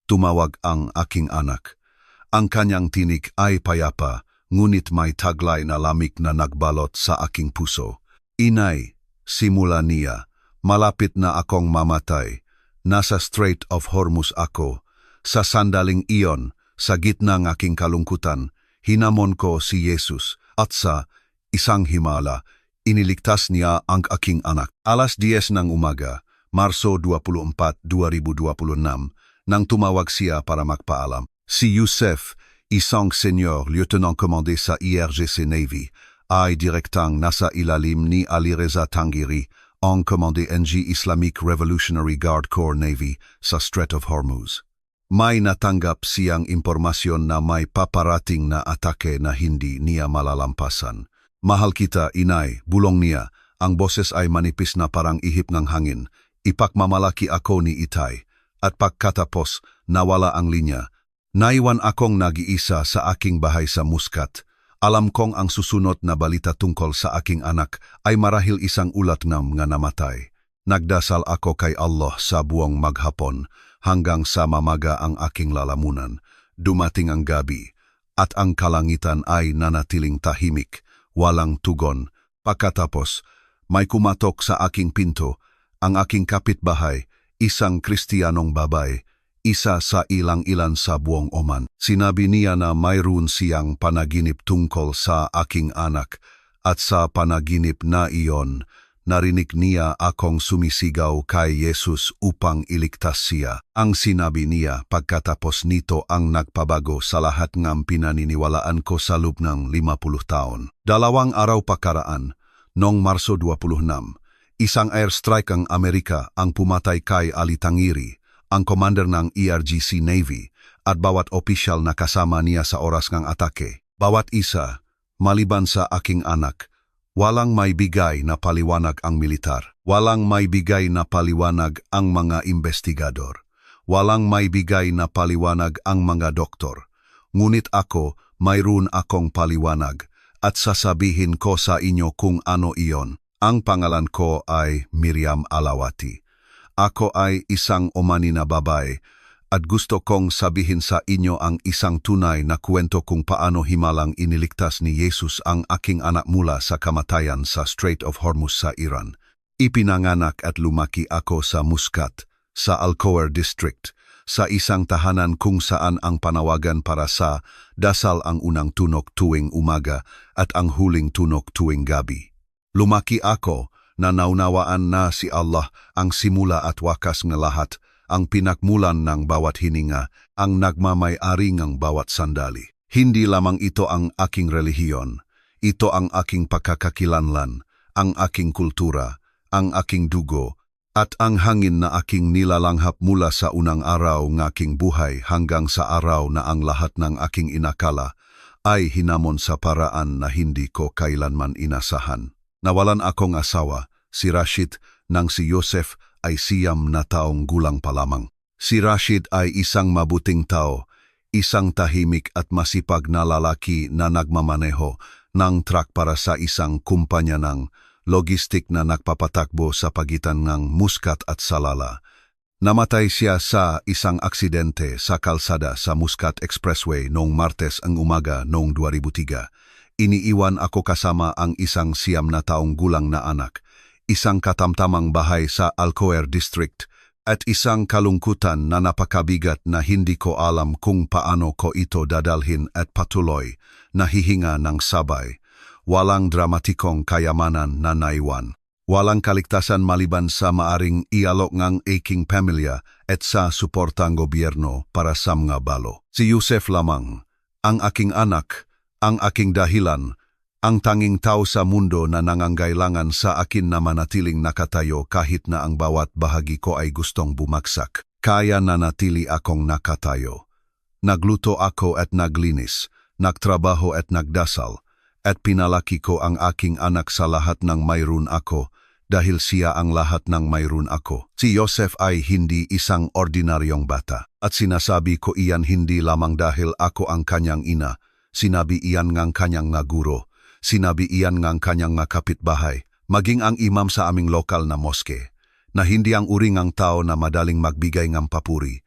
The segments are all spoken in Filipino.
tumawag ang aking anak. Ang kanyang tinig ay payapa, ngunit may taglay na lamig na nagbalot sa aking puso. Inay, simula niya, malapit na akong mamatay. Nasa Strait of Hormuz ako. Sa sandaling iyon, sa gitna ng aking kalungkutan, hinamon ko si Jesus at sa isang himala, iniligtas niya ang aking anak. 10:00 ng umaga, Marso 24, 2026, nang tumawag siya para magpaalam. Si Youssef, isang senior lieutenant commande sa IRGC Navy, ay direktang nasa ilalim ni Ali Reza Tangiri, ang Commande NG Islamic Revolutionary Guard Corps Navy sa Strait of Hormuz. May natanggap siyang impormasyon na may paparating na atake na hindi niya malalampasan. Mahal kita, inay, bulong niya. Ang boses ay manipis na parang ihip ng hangin. Ipakmamalaki ako ni Itay. At pagkatapos, nawala ang linya. Naiwan akong nag-iisa sa aking bahay sa Muscat. Alam kong ang susunod na balita tungkol sa aking anak ay marahil isang ulatngam nga namatay. Nagdasal ako kay Allah sa buong maghapon hanggang sa mamaga ang aking lalamunan. Dumating ang gabi at ang kalangitan ay nanatiling tahimik, walang tugon. Pagkatapos, may kumatok sa aking pinto, ang aking kapitbahay, isang Kristiyanong babae, isa sa ilang-ilan sa buong Oman. Sinabi niya na mayroon siyang panaginip tungkol sa aking anak at sa panaginip na iyon, narinig niya akong sumisigaw kay Jesus upang iligtas siya. Ang sinabi niya pagkatapos nito ang nagpabago sa lahat ng pinaniniwalaan ko sa loob ng 50 taon. 2 araw pakaraan, noong Marso 26, isang airstrike ang Amerika ang pumatay kay Ali Tangiri, ang commander ng IRGC Navy, at bawat opisyal na kasama niya sa oras ng atake. Bawat isa, maliban sa aking anak, walang may bigay na paliwanag ang militar. Walang may bigay na paliwanag ang mga investigador. Walang may bigay na paliwanag ang mga doktor. Ngunit ako, mayroon akong paliwanag at sasabihin ko sa inyo kung ano iyon. Ang pangalan ko ay Miriam Alawati. Ako ay isang Omani na babae at gusto kong sabihin sa inyo ang isang tunay na kwento kung paano himalang iniligtas ni Jesus ang aking anak mula sa kamatayan sa Strait of Hormuz sa Iran. Ipinanganak at lumaki ako sa Muscat, sa Al-Khawar District, sa isang tahanan kung saan ang panawagan para sa dasal ang unang tunok tuwing umaga at ang huling tunok tuwing gabi. Lumaki ako na naunawaan na si Allah ang simula at wakas ng lahat, ang pinakmulan ng bawat hininga, ang nagmamay-ari ng bawat sandali. Hindi lamang ito ang aking relihiyon, ito ang aking pagkakakilanlan, ang aking kultura, ang aking dugo, at ang hangin na aking nilalanghap mula sa unang araw ng aking buhay hanggang sa araw na ang lahat ng aking inakala ay hinamon sa paraan na hindi ko kailanman inasahan. Nawalan akong asawa, si Rashid, nang si Youssef ay 9 na taong gulang pa lamang. Si Rashid ay isang mabuting tao, isang tahimik at masipag na lalaki na nagmamaneho ng truck para sa isang kumpanya ng logistik na nagpapatakbo sa pagitan ng Muscat at Salalah. Namatay siya sa isang aksidente sa kalsada sa Muscat Expressway noong Martes ang umaga noong 2003. Iniiwan ako kasama ang isang 9 na taong gulang na anak, isang katamtamang bahay sa Al-Khawar District, at isang kalungkutan na napakabigat na hindi ko alam kung paano ko ito dadalhin at patuloy na hihinga ng sabay. Walang dramatikong kayamanan na naiwan. Walang kaligtasan maliban sa maaring ialok ng aking pamilya at sa suportang gobyerno para sa mga balo. Si Youssef lamang, ang aking anak, ang aking dahilan, ang tanging tao sa mundo na nangangailangan sa akin na manatiling nakatayo kahit na ang bawat bahagi ko ay gustong bumagsak. Kaya nanatili akong nakatayo. Nagluto ako at naglinis, nagtrabaho at nagdasal, at pinalaki ko ang aking anak sa lahat ng mayroon ako dahil siya ang lahat ng mayroon ako. Si Youssef ay hindi isang ordinaryong bata at sinasabi ko iyan hindi lamang dahil ako ang kanyang ina. Sinabi iyan ngang kanyang nga guro, sinabi iyan ngang kanyang nga kapitbahay, maging ang imam sa aming lokal na moske, na hindi ang uri ngang tao na madaling magbigay ng papuri,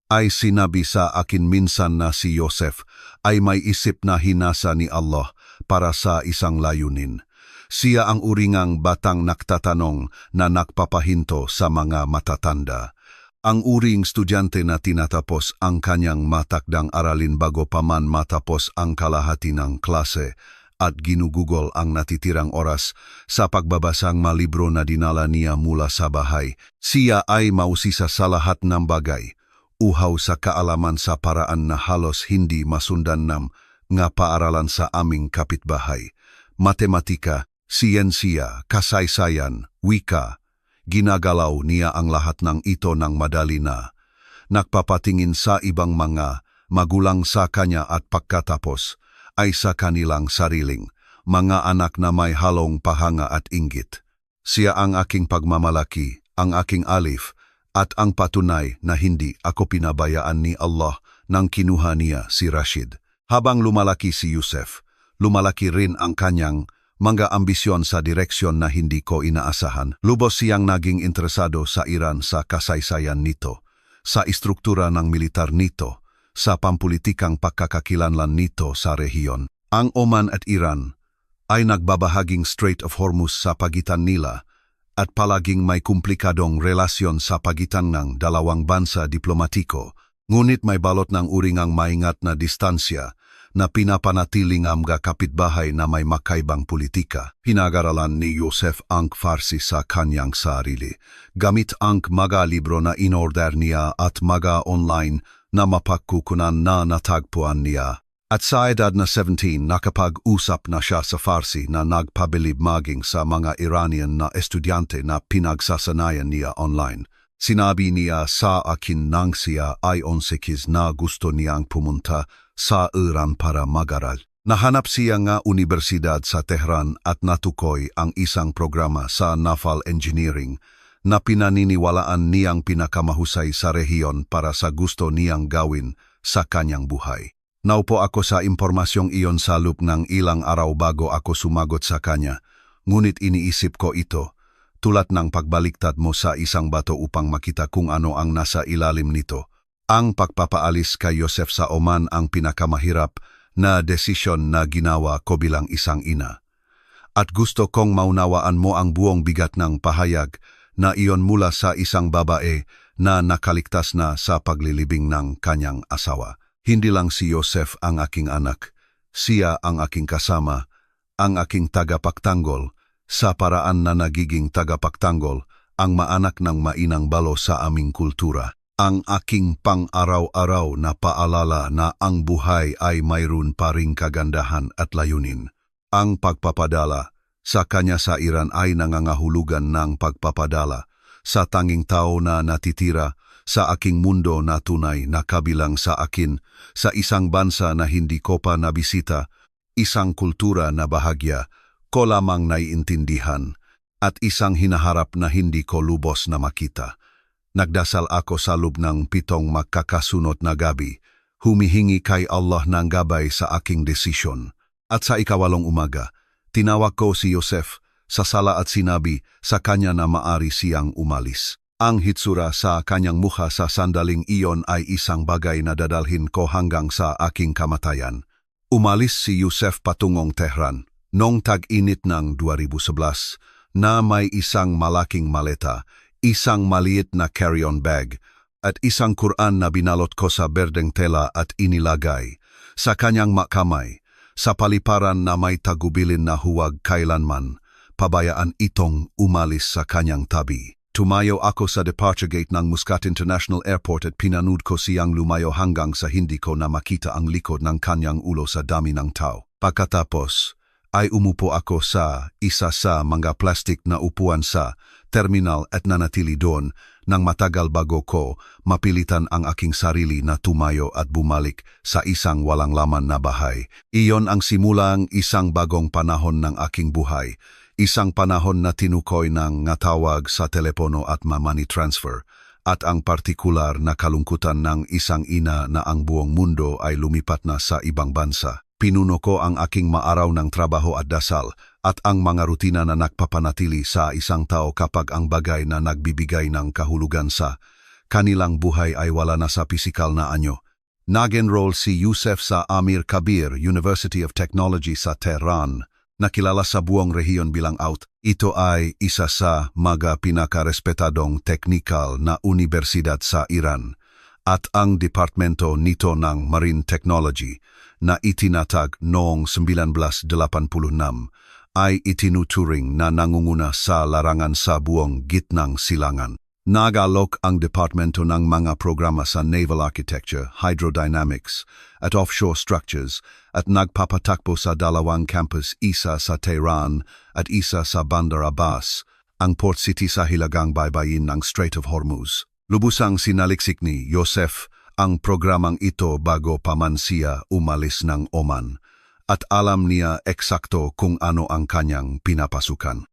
ay sinabi sa akin minsan na si Joseph ay may isip na hinasa ni Allah para sa isang layunin. Siya ang uringang batang nagtatanong na nagpapahinto sa mga matatanda. Ang uring estudyante na tinatapos ang kanyang matakdang aralin bago pa man matapos ang kalahati ng klase at ginugugol ang natitirang oras sa pagbabasang mga libro na dinala niya mula sa bahay. Siya ay mausisa sa lahat ng bagay, uhaw sa kaalaman sa paraan na halos hindi masundan ng nga paaralan sa aming kapitbahay. Matematika, siyensiya, kasaysayan, wika, ginagalaw niya ang lahat ng ito ng madali na. Nagpapatingin sa ibang mga magulang sa kanya at pagkatapos ay sa kanilang sariling mga anak na may halong pahanga at inggit. Siya ang aking pagmamalaki, ang aking alif, at ang patunay na hindi ako pinabayaan ni Allah nang kinuha niya si Rashid. Habang lumalaki si Yusef, lumalaki rin ang kanyang mga ambisyon sa direksyon na hindi ko inaasahan. Lubos siyang naging interesado sa Iran, sa kasaysayan nito, sa istruktura ng militar nito, sa pampulitikang pagkakakilanlan nito sa rehiyon. Ang Oman at Iran ay nagbabahaging Strait of Hormuz sa pagitan nila at palaging may komplikadong relasyon sa pagitan ng dalawang bansa diplomatiko, ngunit may balot ng uringang maingat na distansya na pinapanatiling ang mga kapitbahay na may makaibang politika. Pinag-aralan ni Joseph ang Farsi sa kanyang sarili, gamit ang mga libro na inorder niya at mga online na mapagkukunan na natagpuan niya. At sa edad na 17, nakapag-usap na siya sa Farsi na nagpabilib maging sa mga Iranian na estudyante na pinagsasanayan niya online. Sinabi niya sa akin nang siya ay 11 na gusto niyang pumunta sa Iran para mag-aral. Nahanap siya nga universidad sa Tehran at natukoy ang isang programa sa Naval Engineering na pinaniniwalaan niyang pinakamahusay sa rehiyon para sa gusto niyang gawin sa kanyang buhay. Naupo ako sa impormasyong iyon sa loob ng ilang araw bago ako sumagot sa kanya, ngunit iniisip ko ito, tulad ng pagbaliktad mo sa isang bato upang makita kung ano ang nasa ilalim nito. Ang pagpapaalis kay Joseph sa Oman ang pinakamahirap na desisyon na ginawa ko bilang isang ina. At gusto kong maunawaan mo ang buong bigat ng pahayag na iyon mula sa isang babae na nakaligtas na sa paglilibing ng kanyang asawa. Hindi lang si Joseph ang aking anak, siya ang aking kasama, ang aking tagapagtanggol, sa paraan na nagiging tagapagtanggol ang maanak ng mainang balo sa aming kultura. Ang aking pang-araw-araw na paalala na ang buhay ay mayroon pa ring kagandahan at layunin. Ang pagpapadala sa kanya sa Iran ay nangangahulugan ng pagpapadala sa tanging tao na natitira sa aking mundo na tunay na kabilang sa akin, sa isang bansa na hindi ko pa nabisita, isang kultura na bahagya ko lamang naiintindihan, at isang hinaharap na hindi ko lubos na makita. Nagdasal ako sa loob ng 7 magkakasunod na gabi, humihingi kay Allah ng gabay sa aking desisyon. At sa 8 umaga, tinawag ko si Joseph sa sala at sinabi sa kanya na maari siyang umalis. Ang hitsura sa kanyang mukha sa sandaling iyon ay isang bagay na dadalhin ko hanggang sa aking kamatayan. Umalis si Joseph patungong Tehran noong tag-init ng 2011 na may isang malaking maleta, isang maliit na carry-on bag, at isang Quran na binalot ko sa berdeng tela at inilagay sa kanyang makamay, sa paliparan na may tagubilin na huwag kailanman pabayaan itong umalis sa kanyang tabi. Tumayo ako sa departure gate ng Muscat International Airport at pinanood ko siyang lumayo hanggang sa hindi ko na makita ang likod ng kanyang ulo sa dami ng tao. Pagkatapos ay umupo ako sa isa sa mga plastik na upuan sa terminal at nanatili doon nang matagal bago ko mapilitan ang aking sarili na tumayo at bumalik sa isang walang laman na bahay. Iyon ang simulang isang bagong panahon ng aking buhay, isang panahon na tinukoy ng ngatawag sa telepono at money transfer, at ang partikular na kalungkutan ng isang ina na ang buong mundo ay lumipat na sa ibang bansa. Pinuno ko ang aking maaraw ng trabaho at dasal at ang mga rutina na nagpapanatili sa isang tao kapag ang bagay na nagbibigay ng kahulugan sa kanilang buhay ay wala na sa pisikal na anyo. Nag-enroll si Yusef sa Amir Kabir University of Technology sa Tehran, na kilala sa buong rehiyon bilang out. Ito ay isa sa mga pinakarespetadong teknikal na universidad sa Iran at ang departamento nito ng Marine Technology na itinatag noong 1986 ay itinuturing na nangunguna sa larangan sa buong gitnang silangan. Nag-alok ang departamento ng mga programa sa naval architecture, hydrodynamics at offshore structures at nagpapatakbo sa dalawang campus, isa sa Tehran at isa sa Bandar Abbas, ang port city sa hilagang baybayin ng Strait of Hormuz. Lubusang sinaliksik ni Yusef ang programang ito bago pa man siya umalis ng Oman at alam niya eksakto kung ano ang kanyang pinapasukan.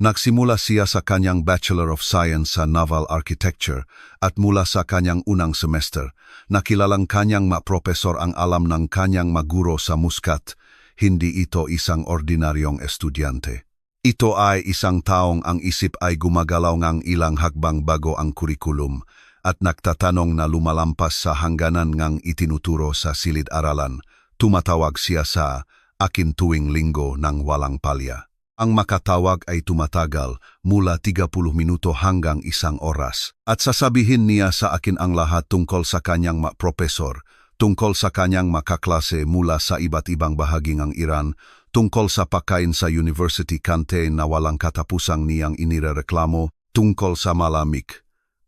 Nagsimula siya sa kanyang Bachelor of Science sa Naval Architecture at mula sa kanyang unang semester, nakilalang kanyang maprofesor ang alam ng kanyang maguro sa Muscat, hindi ito isang ordinaryong estudyante. Ito ay isang taong ang isip ay gumagalaw ngang ilang hakbang bago ang kurikulum at nagtatanong na lumalampas sa hangganan ngang itinuturo sa silid-aralan. Tumatawag siya sa akin tuwing linggo ng walang palya. Ang makatawag ay tumatagal mula 30 minuto hanggang 1 oras. At sasabihin niya sa akin ang lahat tungkol sa kanyang profesor, tungkol sa kanyang makaklase mula sa iba't ibang bahagi ng Iran, tungkol sa pagkain sa university canteen na walang katapusang niyang inirereklamo, tungkol sa malamig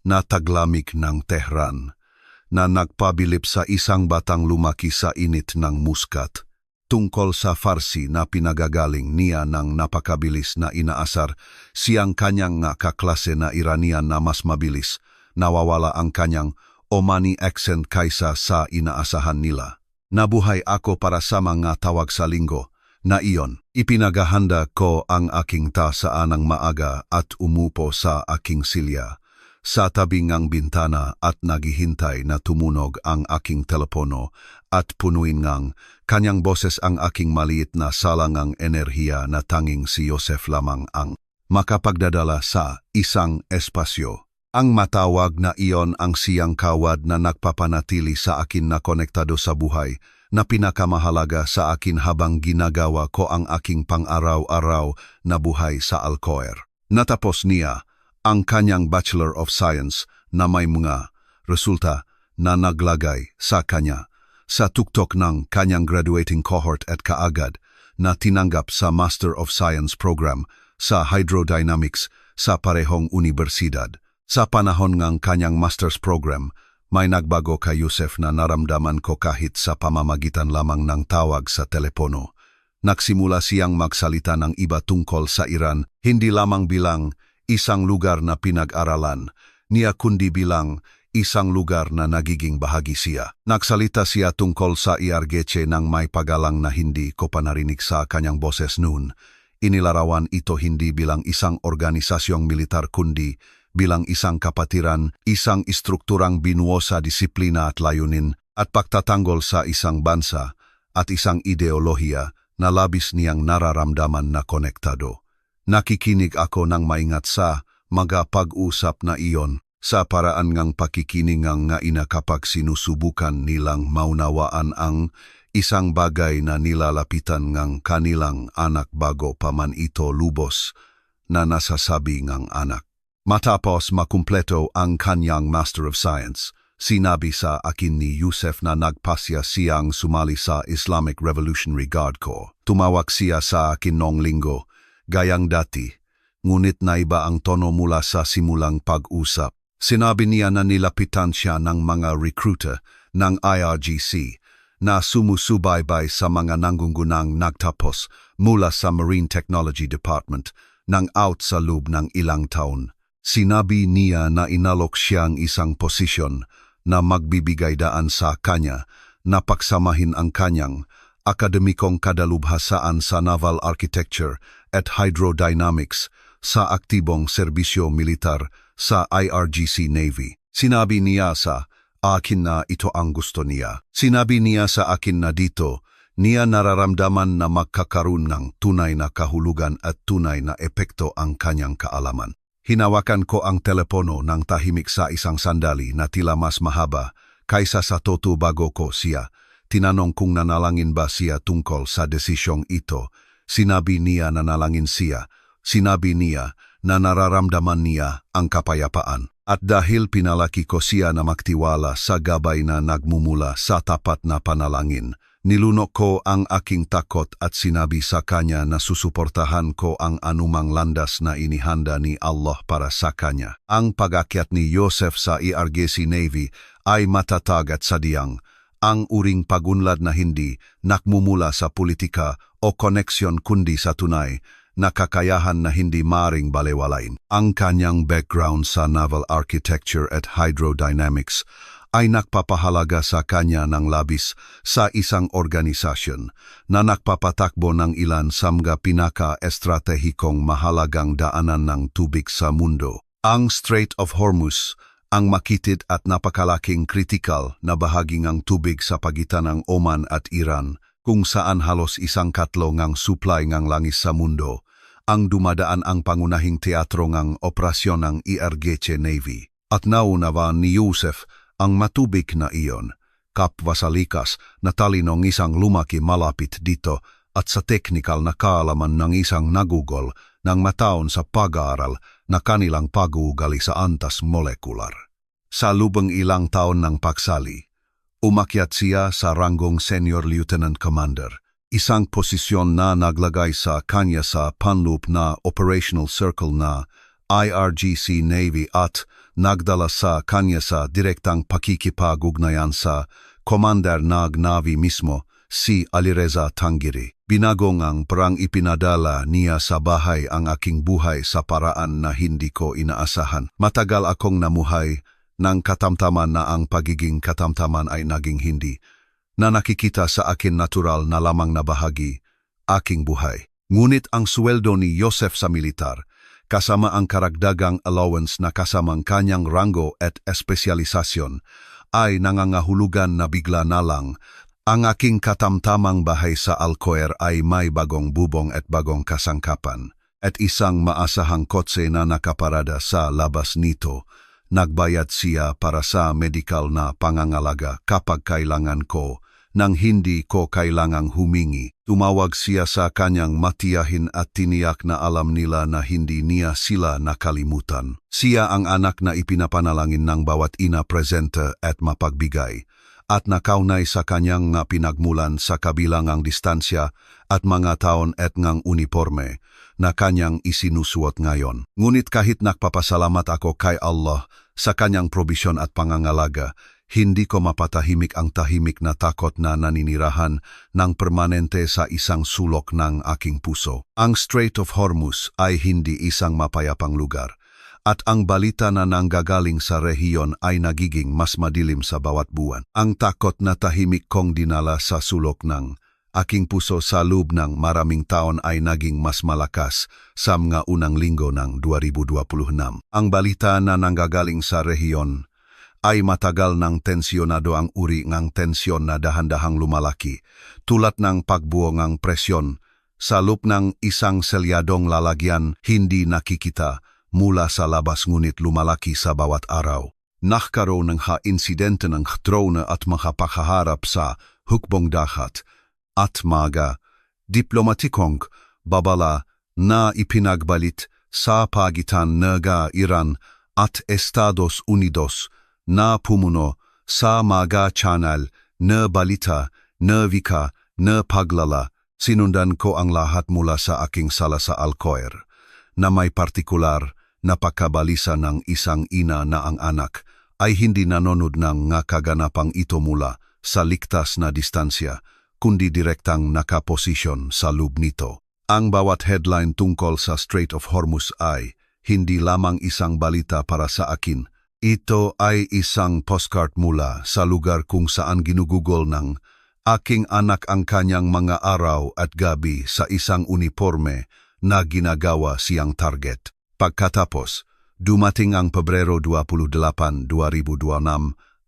na taglamig ng Tehran, na nagpabilip sa isang batang lumaki sa init ng Muscat, tungkol sa Farsi na pinagagaling niya ng napakabilis na inaasar siyang kanyang kaklase na Iranian na mas mabilis, nawawala ang kanyang Omani accent kaysa sa inaasahan nila. Nabuhay ako para sa mga tawag sa linggo na iyon. Ipinagahanda ko ang aking tasaan ng maaga at umupo sa aking silya sa tabi ng bintana at naghihintay na tumunog ang aking telepono at punuin ngang kanyang boses ang aking maliit na salangang enerhiya na tanging si Yusef lamang ang makapagdadala sa isang espasyo. Ang matawag na iyon ang siyang kawad na nagpapanatili sa akin na konektado sa buhay na pinakamahalaga sa akin habang ginagawa ko ang aking pang-araw-araw na buhay sa Alcoer. Natapos niya ang kanyang Bachelor of Science na may mga resulta na naglagay sa kanya sa tuktok ng kanyang graduating cohort at kaagad na tinanggap sa Master of Science program sa Hydrodynamics sa parehong universidad. Sa panahon ng kanyang master's program, may nagbago kay Yusef na naramdaman ko kahit sa pamamagitan lamang ng tawag sa telepono. Nagsimula siyang magsalita ng iba tungkol sa Iran, hindi lamang bilang isang lugar na pinag-aralan niya kundi bilang isang lugar na nagiging bahagi siya. Nagsalita siya tungkol sa IRGC ng may pagalang na hindi ko pa narinig sa kanyang boses noon. Inilarawan ito hindi bilang isang organisasyong militar kundi bilang isang kapatiran, isang istrukturang binuo sa disiplina at layunin at pagtatanggol sa isang bansa at isang ideolohiya na labis niyang nararamdaman na konektado. Nakikinig ako ng maingat sa mga pag-usap na iyon sa paraan ngang pakikinig nga ina kapag sinusubukan nilang maunawaan ang isang bagay na nilalapitan ng kanilang anak bago pa man ito lubos na nasasabi ng anak. Matapos makumpleto ang kanyang Master of Science, sinabi sa akin ni Yusef na nagpasya siyang sumali sa Islamic Revolutionary Guard Corps. Tumawag siya sa akin noong linggo, gayang dati, ngunit naiba ang tono mula sa simulang pag-usap. Sinabi niya na nilapitan siya ng mga recruiter ng IRGC na sumusubaybay sa mga nangunggunang nagtapos mula sa Marine Technology Department ng out sa loob ng ilang taon. Sinabi niya na inalok siyang isang posisyon na magbibigay daan sa kanya na pagsamahin ang kanyang akademikong kadalubhasaan sa naval architecture at hydrodynamics sa aktibong serbisyo militar sa IRGC Navy. Sinabi niya sa akin na ito ang gusto niya. Sinabi niya sa akin na dito niya nararamdaman na magkakaroon ng tunay na kahulugan at tunay na epekto ang kanyang kaalaman. Hinawakan ko ang telepono ng tahimik sa isang sandali na tila mas mahaba kaysa sa toto bago ko siya. Tinanong kung nanalangin ba siya tungkol sa desisyong ito. Sinabi niya nanalangin siya. Sinabi niya na nararamdaman niya ang kapayapaan. At dahil pinalaki ko siya na magtiwala sa gabay na nagmumula sa tapat na panalangin, nilunok ko ang aking takot at sinabi sa kanya na susuportahan ko ang anumang landas na inihanda ni Allah para sa kanya. Ang pag-akyat ni Joseph sa IRGC Navy ay matatag at sadyang ang uring pagunlad na hindi nakmumula sa politika o koneksyon kundi sa tunay na kakayahan na hindi maring balewalain. Ang kanyang background sa naval architecture at hydrodynamics ay nagpapahalaga sa kanya ng labis sa isang organisasyon na nagpapatakbo ng ilan sa mga pinaka-estratehikong mahalagang daanan ng tubig sa mundo. Ang Strait of Hormuz, ang makitid at napakalaking kritikal na bahaging ang tubig sa pagitan ng Oman at Iran, kung saan halos isang katlo ngang supply ngang langis sa mundo, ang dumadaan ang pangunahing teatro ngang operasyon ng IRGC Navy. At naunawa ni Joseph ang matubig na iyon, kapwa sa likas na talinong isang lumaki malapit dito at sa teknikal na kaalaman ng isang nagugol ng mataon sa pag-aaral na kanilang pag-uugali sa antas molekular. Sa lubang ilang taon ng pagsali, umakyat siya sa ranggong Senior Lieutenant Commander, isang posisyon na naglagay sa kanya sa panloob na operational circle na IRGC Navy at nagdala sa kanya sa direktang pakikipag-ugnayan sa Commander ng Navy mismo, si Alireza Tangiri. Binagong ang perang ipinadala niya sa bahay ang aking buhay sa paraan na hindi ko inaasahan. Matagal akong namuhay ng katamtaman na ang pagiging katamtaman ay naging hindi, na nakikita sa akin natural na lamang na bahagi, aking buhay. Ngunit ang sweldo ni Joseph sa militar, kasama ang karagdagang allowance na kasamang kanyang rango at espesyalisasyon, ay nangangahulugan na bigla na lang. Ang aking katamtamang bahay sa Alcoer ay may bagong bubong at bagong kasangkapan, at isang maasahang kotse na nakaparada sa labas nito. Nagbayad siya para sa medical na pangangalaga kapag kailangan ko, nang hindi ko kailangang humingi. Tumawag siya sa kanyang matiyahin at tiniyak na alam nila na hindi niya sila nakalimutan. Siya ang anak na ipinapanalangin ng bawat ina presente at mapagbigay, at nakaunay sa kanyang nga pinagmulan sa kabilangang distansya at mga taon at ngang uniforme na kanyang isinusuot ngayon. Ngunit kahit nagpapasalamat ako kay Allah sa kanyang probisyon at pangangalaga, hindi ko mapatahimik ang tahimik na takot na naninirahan ng permanente sa isang sulok ng aking puso. Ang Strait of Hormuz ay hindi isang mapayapang lugar, at ang balita na nanggagaling sa rehiyon ay nagiging mas madilim sa bawat buwan. Ang takot na tahimik kong dinala sa sulok ng aking puso sa loob ng maraming taon ay naging mas malakas sa mga unang linggo ng 2026. Ang balita na nanggagaling sa rehiyon ay matagal ng tensyonado ang uri ng tensyon na dahan-dahang lumalaki, tulad ng pagbuo ng presyon sa loob ng isang selyadong lalagyan hindi nakikita mula sa labas ngunit lumalaki sa bawat araw. Nagkaroon ng insidente ng drone at makapakaharap sa hukbong dagat at mga diplomatikong babala na ipinagbalit sa pagitan ng Iran at Estados Unidos na pumuno sa mga channel na balita, na wika, na paglala. Sinundan ko ang lahat mula sa aking sala sa Alcoer, na may partikular na pagkabalisa ng isang ina na ang anak ay hindi nanonood ng nga kaganapang ito mula sa ligtas na distansya, kundi direktang nakaposisyon sa loob nito. Ang bawat headline tungkol sa Strait of Hormuz ay hindi lamang isang balita para sa akin. Ito ay isang postcard mula sa lugar kung saan ginugugol ng aking anak ang kanyang mga araw at gabi sa isang uniforme na ginagawa siyang target. Pagkatapos, dumating ang Pebrero 28, 2026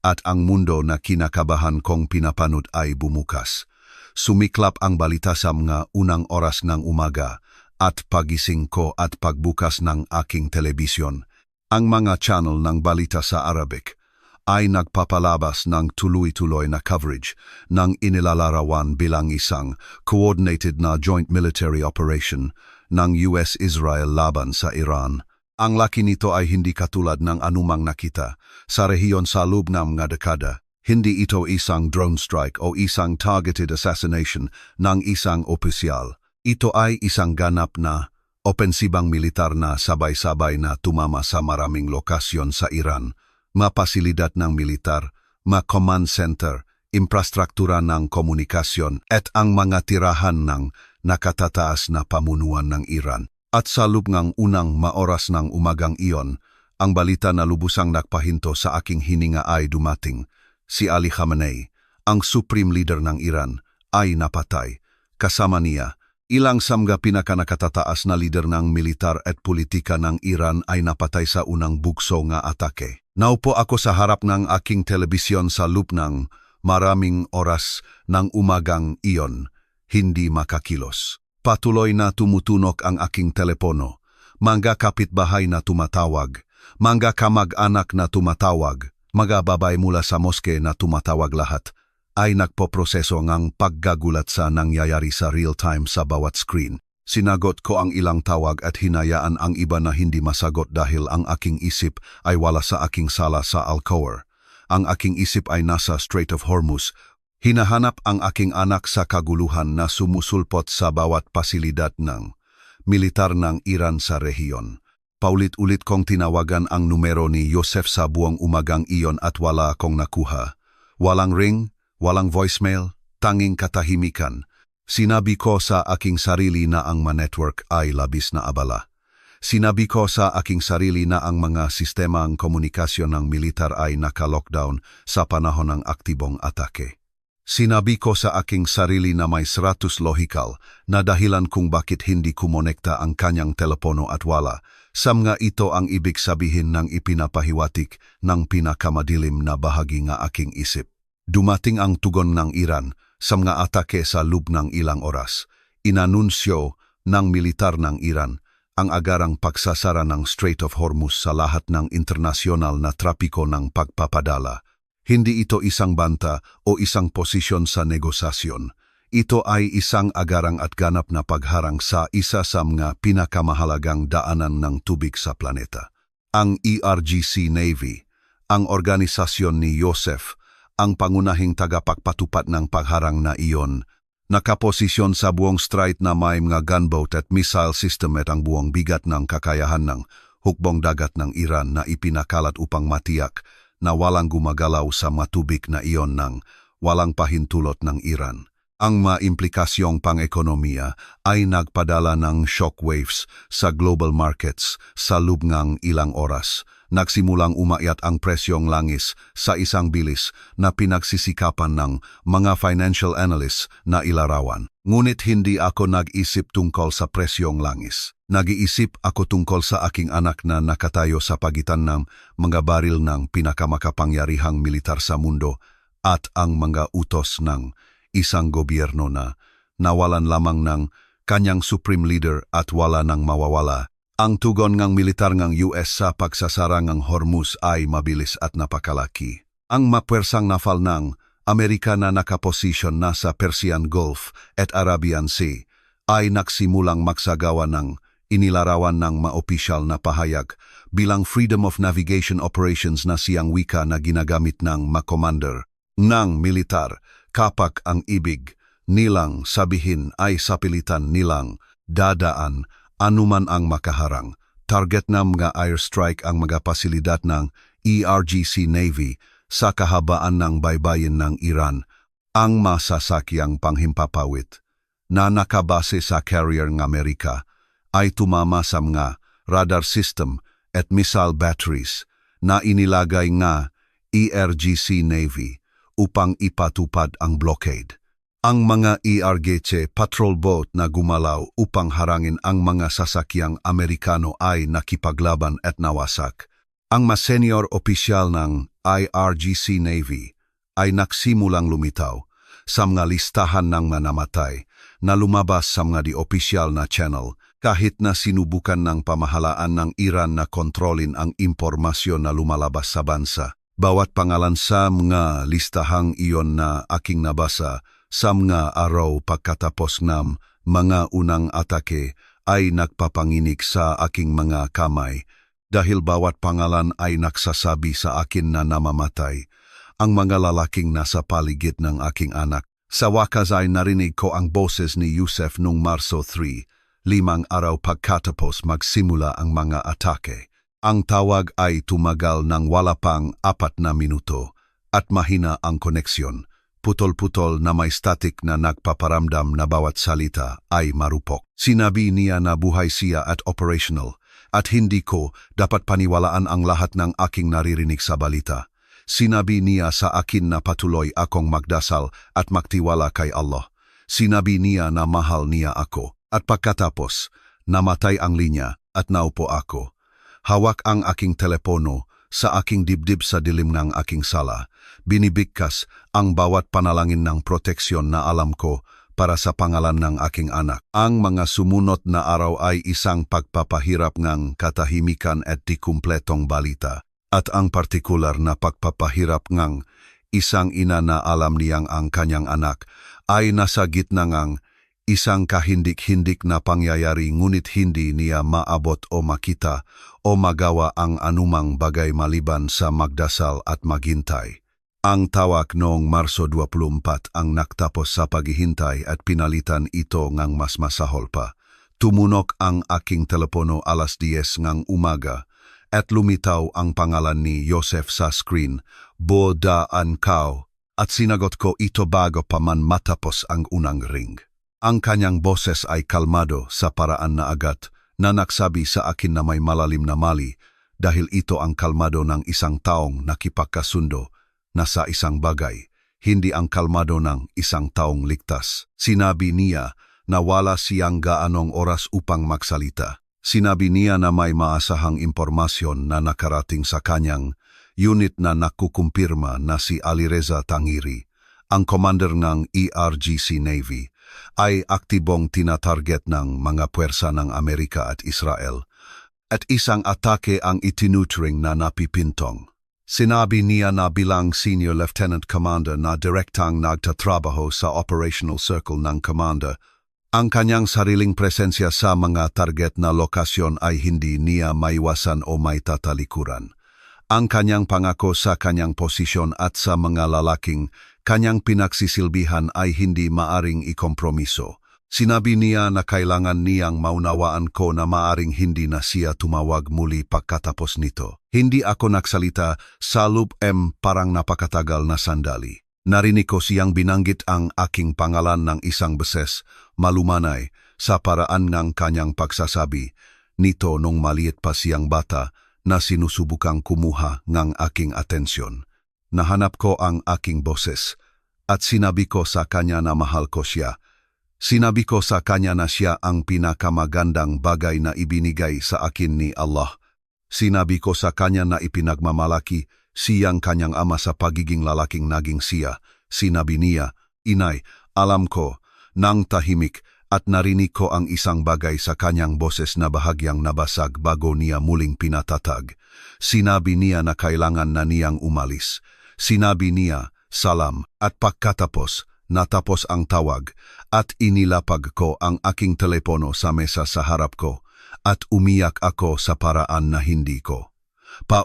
at ang mundo na kinakabahan kong pinapanood ay bumukas. Sumiklap ang balita sa mga unang oras ng umaga at pagising ko at pagbukas ng aking telebisyon, ang mga channel ng balita sa Arabic ay nagpapalabas ng tuloy-tuloy na coverage ng inilalarawan bilang isang coordinated na joint military operation ng US-Israel laban sa Iran. Ang laki nito ay hindi katulad ng anumang nakita sa rehiyon sa loob ng mga dekada. Hindi ito isang drone strike o isang targeted assassination ng isang opisyal. Ito ay isang ganap na opensibang militar na sabay-sabay na tumama sa maraming lokasyon sa Iran, mapasilidad ng militar, command center, infrastruktura ng komunikasyon at ang mga tirahan ng nakatataas na pamunuan ng Iran. At sa loob ng unang maoras ng umagang iyon, ang balita na lubusang nagpahinto sa aking hininga ay dumating. Si Ali Khamenei, ang supreme leader ng Iran, ay napatay. Kasama niya, ilang samga pinakanakatataas na leader ng militar at politika ng Iran ay napatay sa unang bugso nga atake. Naupo ako sa harap ng aking telebisyon sa loob ng maraming oras ng umagang iyon, hindi makakilos. Patuloy na tumutunog ang aking telepono, mga kapitbahay na tumatawag, mga kamag-anak na tumatawag, mga babay mula sa moske na tumatawag lahat, ay nagpoproseso ng paggagulat sa nangyayari sa real-time sa bawat screen. Sinagot ko ang ilang tawag at hinayaan ang iba na hindi masagot dahil ang aking isip ay wala sa aking sala sa Al-Khor. Ang aking isip ay nasa Strait of Hormuz. Hinahanap ang aking anak sa kaguluhan na sumusulpot sa bawat pasilidad ng militar ng Iran sa rehiyon. Paulit-ulit kong tinawagan ang numero ni Yosef sa buong umagang iyon at wala akong nakuha. Walang ring, walang voicemail, tanging katahimikan. Sinabi ko sa aking sarili na ang network ay labis na abala. Sinabi ko sa aking sarili na ang mga sistemang komunikasyon ng militar ay naka-lockdown sa panahon ng aktibong atake. Sinabi ko sa aking sarili na may 100 lohikal na dahilan kung bakit hindi kumonekta ang kanyang telepono at wala. Samnga ito ang ibig sabihin ng ipinapahiwatig ng pinakamadilim na bahagi ng aking isip. Dumating ang tugon ng Iran sa mga atake sa loob ng ilang oras. Inanunsyo ng militar ng Iran ang agarang pagsasara ng Strait of Hormuz sa lahat ng internasyonal na trapiko ng pagpapadala. Hindi ito isang banta o isang posisyon sa negosasyon. Ito ay isang agarang at ganap na pagharang sa isa sa mga pinakamahalagang daanan ng tubig sa planeta. Ang ERGC Navy, ang organisasyon ni Yosef, ang pangunahing tagapagpatupad ng pagharang na iyon, nakaposisyon sa buong strait na may mga gunboat at missile system at ang buong bigat ng kakayahan ng hukbong dagat ng Iran na ipinakalat upang matiyak na walang gumagalaw sa matubig na iyon ng walang pahintulot ng Iran. Ang mga implikasyong pang-ekonomiya ay nagpadala ng shockwaves sa global markets sa loob ng ilang oras. Nagsimulang umakyat ang presyong langis sa isang bilis na pinagsisikapan ng mga financial analysts na ilarawan. Ngunit hindi ako nag-isip tungkol sa presyong langis. Nag-iisip ako tungkol sa aking anak na nakatayo sa pagitan ng mga baril ng pinakamakapangyarihang militar sa mundo at ang mga utos ng isang gobyerno na nawalan lamang ng kanyang supreme leader at wala nang mawawala. Ang tugon ng militar ng US sa pagsasara ng Hormuz ay mabilis at napakalaki. Ang mapwersang nafal ng Amerika na nakaposisyon na sa Persian Gulf at Arabian Sea ay nagsimulang magsagawa ng inilarawan ng maopisyal na pahayag bilang Freedom of Navigation Operations na siyang wika na ginagamit ng mga commander ng militar. Kapag ang ibig nilang sabihin ay sapilitan nilang dadaan anuman ang makaharang. Target ng mga airstrike ang mga pasilidad ng ERGC Navy sa kahabaan ng baybayin ng Iran. Ang masasakyang panghimpapawid na nakabase sa carrier ng Amerika ay tumama sa mga radar system at missile batteries na inilagay nga ERGC Navy upang ipatupad ang blockade. Ang mga ERGC patrol boat na gumalaw upang harangin ang mga sasakyang Amerikano ay nakipaglaban at nawasak. Ang mas senior opisyal ng IRGC Navy ay nagsimulang lumitaw sa mga listahan ng mga namatay na lumabas sa mga di-opisyal na channel Kahit na sinubukan ng pamahalaan ng Iran na kontrolin ang impormasyon na lumalabas sa bansa. Bawat pangalan sa mga listahang iyon na aking nabasa sa mga araw pagkatapos ng mga unang atake ay nagpapanginig sa aking mga kamay dahil bawat pangalan ay nagsasabi sa akin na namamatay ang mga lalaking nasa paligid ng aking anak. Sa wakas ay narinig ko ang boses ni Yusef noong Marso 3, 5 araw pagkatapos magsimula ang mga atake. Ang tawag ay tumagal ng wala pang 4 na minuto at mahina ang koneksyon. Putol-putol na may static na nagpaparamdam na bawat salita ay marupok. Sinabi niya na buhay siya at operational at hindi ko dapat paniwalaan ang lahat ng aking naririnig sa balita. Sinabi niya sa akin na patuloy akong magdasal at magtiwala kay Allah. Sinabi niya na mahal niya ako. At pagkatapos, namatay ang linya at naupo ako. Hawak ang aking telepono sa aking dibdib sa dilim ng aking sala. Binibigkas ang bawat panalangin ng proteksyon na alam ko para sa pangalan ng aking anak. Ang mga sumunod na araw ay isang pagpapahirap ng katahimikan at di kumpletong balita. At ang partikular na pagpapahirap ng isang ina na alam niyang ang kanyang anak ay nasa gitna ng isang kahindik-hindik na pangyayari ngunit hindi niya maabot o makita o magawa ang anumang bagay maliban sa magdasal at maghintay. Ang tawag noong Marso 24 ang nagtapos sa paghihintay at pinalitan ito ngang mas masahol pa. Tumunok ang aking telepono alas 10 ng umaga at lumitaw ang pangalan ni Yosef sa screen, Bodaan Kao, at sinagot ko ito bago pa man matapos ang unang ring. Ang kanyang boses ay kalmado sa paraan na agad na nagsabi sa akin na may malalim na mali dahil ito ang kalmado ng isang taong nakipagkasundo na sa isang bagay, hindi ang kalmado ng isang taong ligtas. Sinabi niya na wala siyang gaanong oras upang magsalita. Sinabi niya na may maasahang impormasyon na nakarating sa kanyang unit na nakukumpirma na si Alireza Tangiri, ang commander ng ERGC Navy, ay aktibong tinatarget ng mga puwersa ng Amerika at Israel at isang atake ang itinutring na napipintong. Sinabi niya na bilang Senior Lieutenant Commander na direktang nagtatrabaho sa Operational Circle ng Commander, ang kanyang sariling presensya sa mga target na lokasyon ay hindi niya maiwasan o may tatalikuran. Ang kanyang pangako sa kanyang posisyon at sa mga lalaking kanyang pinagsisilbihan ay hindi maaring ikompromiso. Sinabi niya na kailangan niyang maunawaan ko na maaring hindi na siya tumawag muli pagkatapos nito. Hindi ako nagsalita sa loob parang napakatagal na sandali. Narinig ko siyang binanggit ang aking pangalan ng isang beses, malumanay, sa paraan ng kanyang pagsasabi nito nung maliit pa siyang bata na sinusubukang kumuha ng aking atensyon. Nahanap ko ang aking boses at sinabi ko sa kanya na mahal ko siya. Sinabi ko sa kanya na siya ang pinakamagandang bagay na ibinigay sa akin ni Allah. Sinabi ko sa kanya na ipinagmamalaki siyang kanyang ama sa pagiging lalaking naging siya. Sinabi niya, Inay, alam ko, nang tahimik at narinig ko ang isang bagay sa kanyang boses na bahagyang nabasag bago niya muling pinatatag. Sinabi niya na kailangan na niyang umalis. Sinabi niya, salam, at pagkatapos, natapos ang tawag at inilapag ko ang aking telepono sa mesa sa harap ko at umiyak ako sa paraan na hindi ko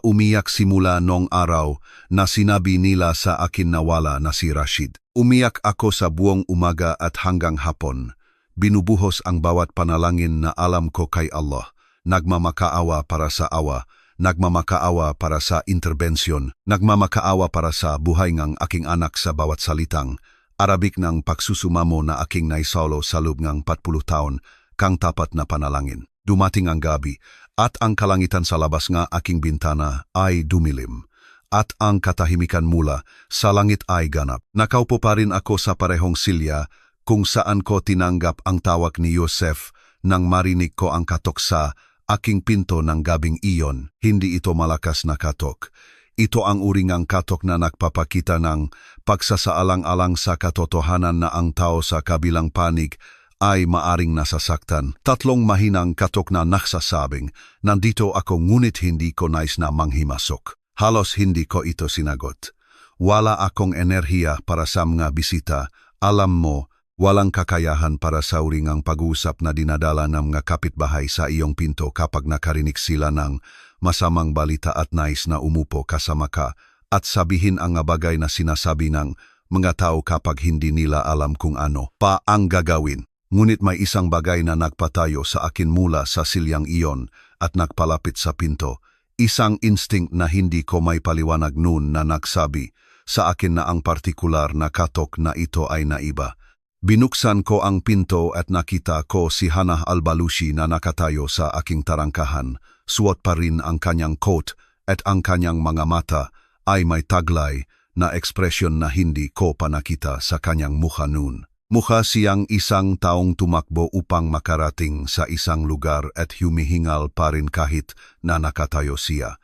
umiyak simula nung araw na sinabi nila sa akin na wala na si Rashid. Umiyak ako sa buong umaga at hanggang hapon. Binubuhos ang bawat panalangin na alam ko kay Allah. Nagmamakaawa para sa awa, nagmamakaawa para sa interbensyon, nagmamakaawa para sa buhay ng aking anak sa bawat salitang Arabik ng pagsusumamo na aking naisolo sa loob ng 40 taon kang tapat na panalangin. Dumating ang gabi at ang kalangitan sa labas nga aking bintana ay dumilim at ang katahimikan mula sa langit ay ganap. Nakaupo pa rin ako sa parehong silya kung saan ko tinanggap ang tawag ni Yosef nang marinig ko ang katok sa aking pinto ng gabing iyon. Hindi ito malakas na katok. Ito ang uringang katok na nagpapakita ng pagsasaalang-alang sa katotohanan na ang tao sa kabilang panig ay maaring nasasaktan. Tatlong mahinang katok na nagsasabing, nandito ako ngunit hindi ko nais na manghimasok. Halos hindi ko ito sinagot. Wala akong enerhiya para sa mga bisita. Alam mo, walang kakayahan para sa uringang pag-uusap na dinadala ng mga kapitbahay sa iyong pinto kapag nakarinig sila ng masamang balita at nais na umupo kasama ka at sabihin ang bagay na sinasabi ng mga tao kapag hindi nila alam kung ano pa ang gagawin. Ngunit may isang bagay na nagpatayo sa akin mula sa silyang iyon at nagpalapit sa pinto. Isang instinct na hindi ko may paliwanag noon na nagsabi sa akin na ang partikular na katok na ito ay naiba. Binuksan ko ang pinto at nakita ko si Hannah Al-Balushi na nakatayo sa aking tarangkahan. Suot pa rin ang kanyang coat at ang kanyang mga mata ay may taglay na ekspresyon na hindi ko pa nakita sa kanyang mukha noon. Mukha siyang isang taong tumakbo upang makarating sa isang lugar at humihingal pa rin kahit na nakatayo siya.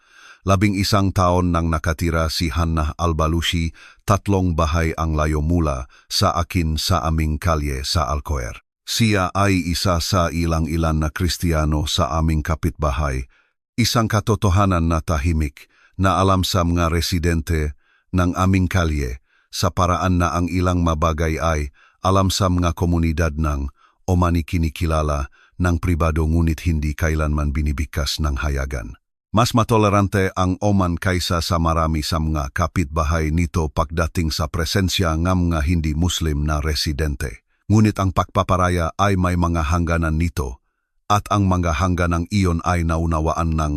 11 taon nang nakatira si Hannah Al-Balushi, 3 bahay ang layo mula sa akin sa aming kalye sa Alcoer. Siya ay isa sa ilang-ilan na Kristiyano sa aming kapitbahay, isang katotohanan na tahimik na alam sa mga residente ng aming kalye sa paraan na ang ilang mabagay ay alam sa mga komunidad ng o manikinikilala ng pribado ngunit hindi kailanman binibigkas ng hayagan. Mas matolerante ang Oman kaysa sa marami sa mga kapitbahay nito pagdating sa presensya ng mga hindi Muslim na residente. Ngunit ang pagpaparaya ay may mga hangganan nito at ang mga hangganang iyon ay naunawaan ng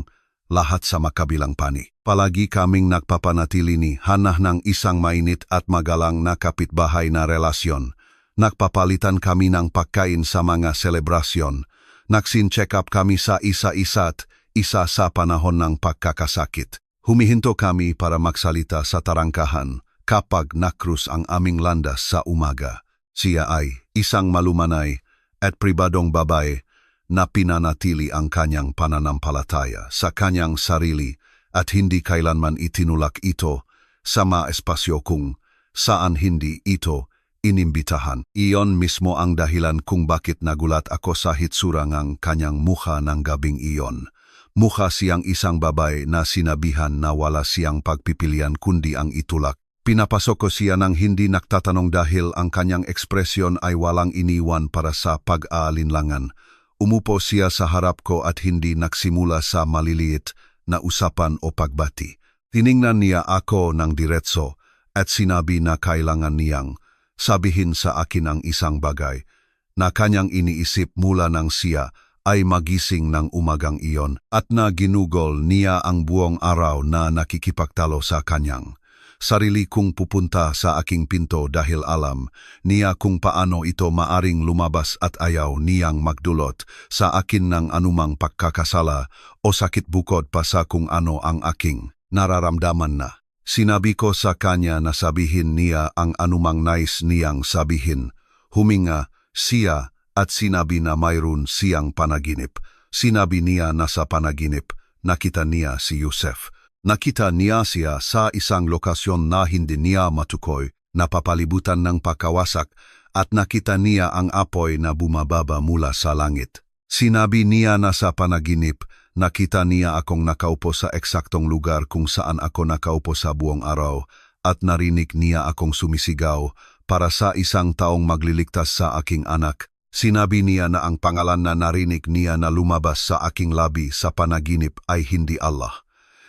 lahat sa makabilang panig. Palagi kaming nagpapanatili ni Hannah ng isang mainit at magalang na kapitbahay na relasyon. Nagpapalitan kami ng pagkain sa mga selebrasyon. Nagsin-check up kami sa isa-isa't isa sa panahon ng pagkakasakit. Humihinto kami para magsalita sa tarangkahan kapag nakrus ang aming landas sa umaga. Siya ay isang malumanay at pribadong babae na pinanatili ang kanyang pananampalataya sa kanyang sarili at hindi kailanman itinulak ito sa mga espasyo kung saan hindi ito inimbitahan. Iyon mismo ang dahilan kung bakit nagulat ako sa hitsura ng kanyang mukha ng gabing iyon. Mukha siyang isang babae na sinabihan na wala siyang pagpipilian kundi ang itulak. Pinapasok ko siya ng hindi nagtatanong dahil ang kanyang ekspresyon ay walang iniwan para sa pag-aalinlangan. Umupo siya sa harap ko at hindi nagsimula sa maliliit na usapan o pagbati. Tiningnan niya ako ng diretso at sinabi na kailangan niyang sabihin sa akin ang isang bagay na kanyang iniisip mula nang siya ay magising ng umagang iyon at na ginugol niya ang buong araw na nakikipagtalo sa kanyang sarili kung pupunta sa aking pinto dahil alam niya kung paano ito maaring lumabas at ayaw niyang magdulot sa akin ng anumang pagkakasala o sakit bukod pa sa kung ano ang aking nararamdaman na. Sinabi ko sa kanya na sabihin niya ang anumang nais niyang sabihin. Huminga siya at sinabi na mayroon siyang panaginip. Sinabi niya na sa panaginip nakita niya si Yusef. Nakita niya siya sa isang lokasyon na hindi niya matukoy, napapalibutan ng pagkawasak at nakita niya ang apoy na bumababa mula sa langit. Sinabi niya na sa panaginip, nakita niya akong nakaupo sa eksaktong lugar kung saan ako nakaupo sa buong araw at narinig niya akong sumisigaw para sa isang taong magliligtas sa aking anak. Sinabi niya na ang pangalan na narinig niya na lumabas sa aking labi sa panaginip ay hindi Allah.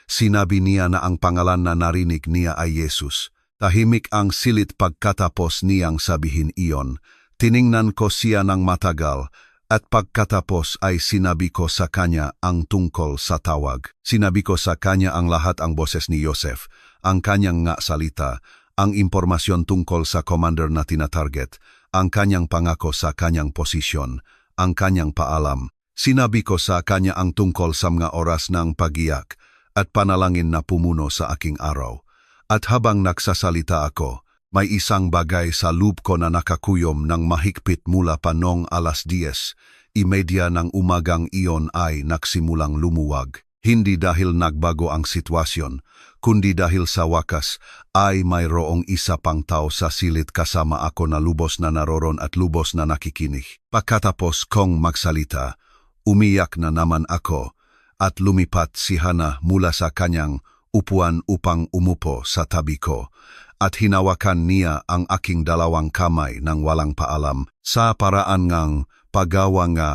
Sinabi niya na ang pangalan na narinig niya ay Jesus. Tahimik ang silit pagkatapos niyang sabihin iyon. Tiningnan ko siya ng matagal at pagkatapos ay sinabi ko sa kanya ang tungkol sa tawag. Sinabi ko sa kanya ang lahat ang boses ni Yosef, ang kanyang nga salita, ang impormasyon tungkol sa commander na tinatarget, ang kanyang pangako sa kanyang posisyon, ang kanyang paalam. Sinabi ko sa kanya ang tungkol sa mga oras ng pagiyak at panalangin na pumuno sa aking araw. At habang nagsasalita ako, may isang bagay sa loob ko na nakakuyom ng mahigpit mula pa noong 10:30 ng umagang iyon ay nagsimulang lumuwag. Hindi dahil nagbago ang sitwasyon, kundi dahil sa wakas ay mayroong isa pang tao sa silid kasama ako na lubos na naroron at lubos na nakikinig. Pagkatapos kong magsalita, umiyak na naman ako at lumipat si Hana mula sa kanyang upuan upang umupo sa tabi ko at hinawakan niya ang aking dalawang kamay ng walang paalam sa paraan ngang paggawa nga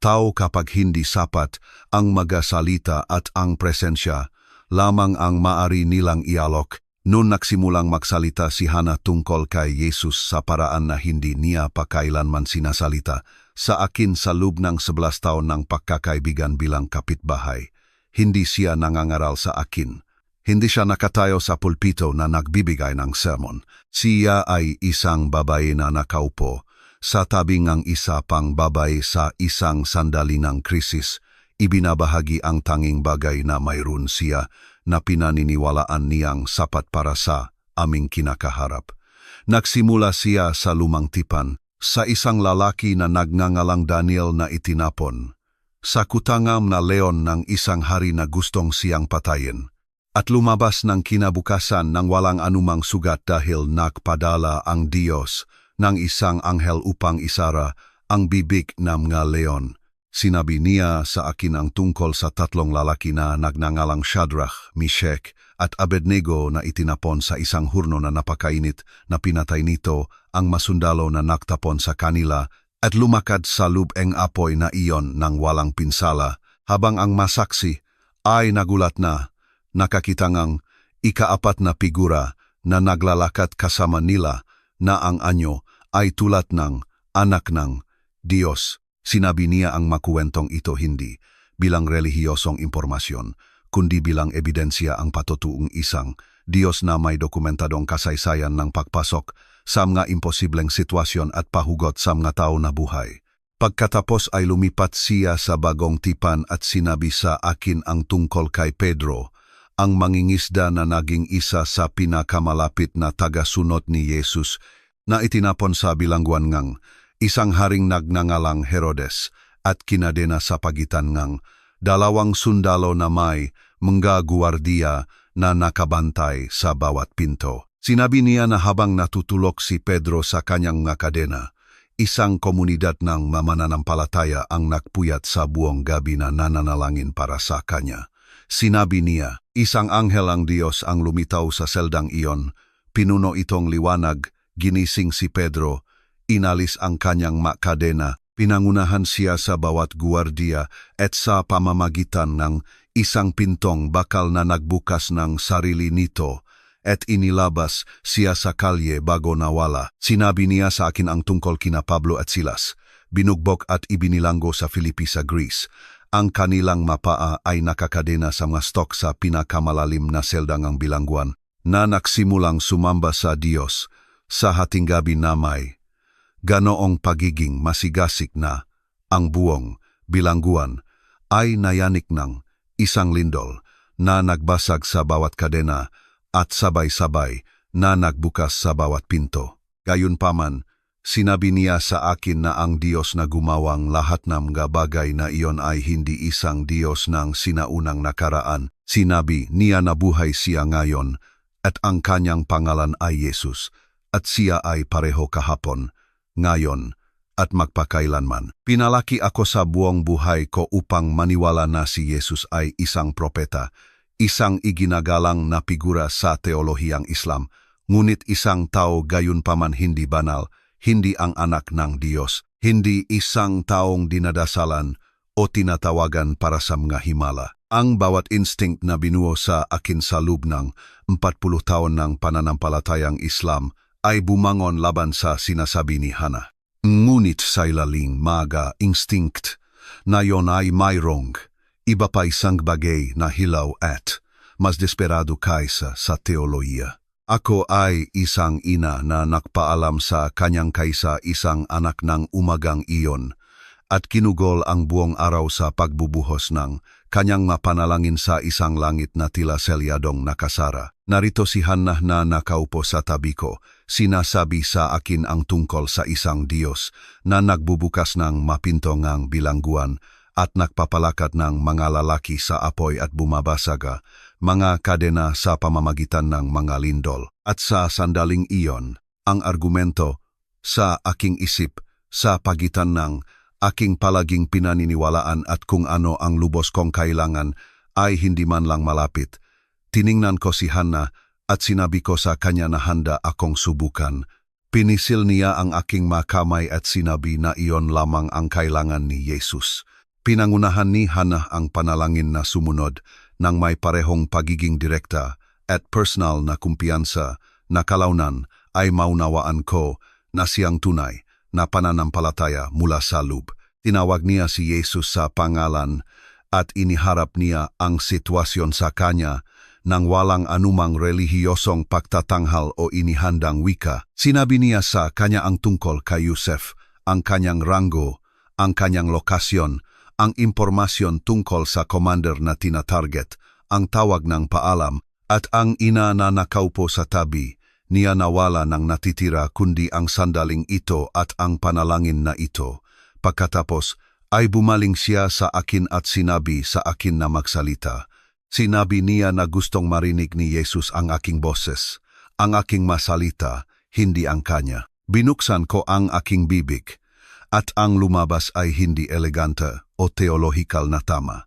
tao kapag hindi sapat ang magasalita at ang presensya lamang ang maari nilang ialok. Noon nagsimulang magsalita si Hana tungkol kay Jesus sa paraan na hindi niya pa kailanman sinasalita sa akin sa loob ng 11 taon ng pagkakaibigan bilang kapitbahay. Hindi siya nangangaral sa akin. Hindi siya nakatayo sa pulpito na nagbibigay ng sermon. Siya ay isang babae na nakaupo sa tabi ng isa pang babae sa isang sandali ng krisis. Ibinabahagi ang tanging bagay na mayroon siya na pinaniniwalaan niyang sapat para sa aming kinakaharap. Nagsimula siya sa lumang tipan, sa isang lalaki na nagngangalang Daniel na itinapon, sa kutangam na leon ng isang hari na gustong siyang patayin, at lumabas ng kinabukasan ng walang anumang sugat dahil nagpadala ang Diyos ng isang anghel upang isara ang bibig ng mga leon. Sinabi niya sa akin ang tungkol sa tatlong lalaki na nagngangalang Shadrach, Meshach at Abednego na itinapon sa isang hurno na napakainit na pinatay nito ang masundalo na nagtapon sa kanila at lumakad sa lubeng apoy na iyon ng walang pinsala, habang ang masaksi ay nagulat na nakakitangang ikaapat na figura na naglalakad kasama nila na ang anyo ay tulad ng anak ng Diyos. Sinabi niya ang makuwentong ito hindi bilang relihiyosong impormasyon, kundi bilang ebidensya ang patutuong isang Diyos na may dokumentadong kasaysayan ng pagpasok sa mga imposibleng sitwasyon at pahugot sa mga tao na buhay. Pagkatapos ay lumipat siya sa bagong tipan at sinabi sa akin ang tungkol kay Pedro, ang mangingisda na naging isa sa pinakamalapit na tagasunod ni Jesus na itinapon sa bilangguan ngang isang haring nagngangalang Herodes at kinadena sa pagitan ngang dalawang sundalo na may mga guwardiya na nakabantay sa bawat pinto. Sinabi niya na habang natutulok si Pedro sa kanyang mga kadena, isang komunidad ng mananampalataya ang nagpuyat sa buong gabi na nananalangin para sa kanya. Sinabi niya, isang anghel ang Diyos ang lumitaw sa seldang iyon, pinuno itong liwanag, ginising si Pedro, inalis ang kanyang makadena, pinangunahan siya sa bawat guwardiya at sa pamamagitan ng isang pintong bakal na nagbukas ng sarili nito at inilabas siya sa kalye bago nawala. Sinabi niya sa akin ang tungkol kina Pablo at Silas, binugbog at ibinilanggo sa Filipi sa Greece. Ang kanilang mapaa ay nakakadena sa mga stok sa pinakamalalim na seldang ang bilangguan na nagsimulang sumamba sa Diyos sa hating gabi na may ganoong pagiging masigasig na ang buong bilangguan ay nayanik ng isang lindol na nagbasag sa bawat kadena at sabay-sabay na nagbukas sa bawat pinto. Gayunpaman, sinabi niya sa akin na ang Diyos na gumawang lahat ng mga bagay na iyon ay hindi isang Diyos ng sinaunang nakaraan. Sinabi niya na buhay siya ngayon at ang kanyang pangalan ay Jesus at siya ay pareho kahapon, ngayon at magpakailanman. Pinalaki ako sa buong buhay ko upang maniwala na si Jesus ay isang propeta, isang iginagalang na figura sa teolohiyang Islam, ngunit isang tao gayunpaman hindi banal, hindi ang anak ng Diyos, hindi isang taong dinadasalan o tinatawagan para sa mga himala. Ang bawat instinct na binuo sa akin sa loob ng 40 taon ng pananampalatayang Islam ay bumangon laban sa sinasabi ni Hana. Ngunit sa ilaling mga instinct na yon ay mayroong iba pa isang bagay na hilaw at mas desperado kaysa sa teolohiya. Ako ay isang ina na nakpaalam sa kanyang kaysa isang anak ng umagang iyon at kinugol ang buong araw sa pagbubuhos ng kanyang mapanalangin sa isang langit na tila selyadong nakasara. Narito si Hannah na nakaupo sa tabi ko, sinasabi sa akin ang tungkol sa isang Diyos na nagbubukas ng mapintongang bilangguan at nagpapalakad ng mga lalaki sa apoy at bumabasaga, mga kadena sa pamamagitan ng mga lindol. At sa sandaling iyon, ang argumento sa aking isip sa pagitan ng aking palaging pinaniniwalaan at kung ano ang lubos kong kailangan ay hindi man lang malapit. Tiningnan ko si Hannah at sinabi ko sa kanya na handa akong subukan. Pinisil niya ang aking makamay at sinabi na iyon lamang ang kailangan ni Jesus. Pinangunahan ni Hannah ang panalangin na sumunod ng may parehong pagiging direkta at personal na kumpiyansa na kalaunan ay maunawaan ko na siyang tunay na pananampalataya mula sa loob. Tinawag niya si Jesus sa pangalan at iniharap niya ang sitwasyon sa kanya nang walang anumang relihiyosong pagtatanghal o inihandang wika. Sinabi niya sa kanya ang tungkol kay Yosef, ang kanyang ranggo, ang kanyang lokasyon, ang impormasyon tungkol sa commander na tinatarget, ang tawag ng paalam, at ang ina na nakaupo sa tabi. Niya nawala ng natitira kundi ang sandaling ito at ang panalangin na ito. Pagkatapos ay bumaling siya sa akin at sinabi sa akin na magsalita. Sinabi niya na gustong marinig ni Jesus ang aking boses, ang aking masalita, hindi ang kanya. Binuksan ko ang aking bibig, at ang lumabas ay hindi elegante o teolohikal na tama.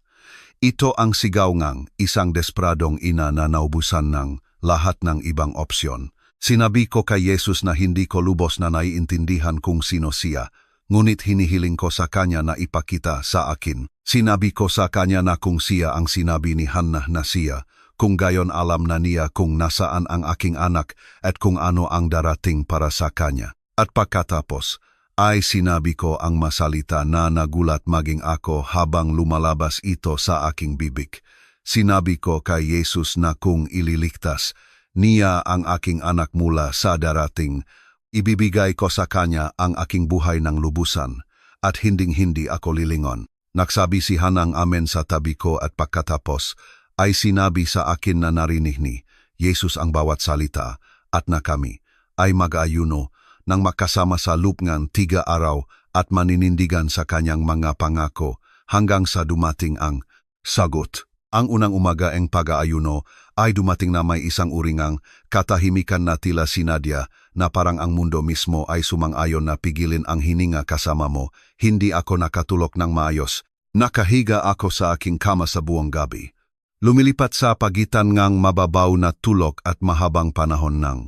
Ito ang sigaw ngang isang despradong ina na naubusan ng lahat ng ibang opsyon. Sinabi ko kay Jesus na hindi ko lubos na naiintindihan kung sino siya, ngunit hinihiling ko sa kanya na ipakita sa akin. Sinabi ko sa kanya na kung siya ang sinabi ni Hannah na siya, kung gayon alam na niya kung nasaan ang aking anak at kung ano ang darating para sa kanya. At pagkatapos, ay sinabi ko ang masalita na nagulat maging ako habang lumalabas ito sa aking bibig. Sinabi ko kay Jesus na kung ililigtas niya ang aking anak mula sa darating, ibibigay ko sa kanya ang aking buhay ng lubusan at hinding-hindi ako lilingon. Nagsabi si Hannah amen sa tabi ko at pagkatapos ay sinabi sa akin na narinig ni Jesus ang bawat salita at na kami ay mag-ayuno nang makasama sa lupngan 3 araw at maninindigan sa kanyang mga pangako hanggang sa dumating ang sagot. Ang unang umaga ang pag-aayuno ay dumating na may isang uringang katahimikan na tila sinadya na parang ang mundo mismo ay sumang-ayon na pigilin ang hininga kasama mo. Hindi ako nakatulog ng maayos. Nakahiga ako sa aking kama sa buong gabi. Lumilipat sa pagitan ngang mababaw na tulog at mahabang panahon ng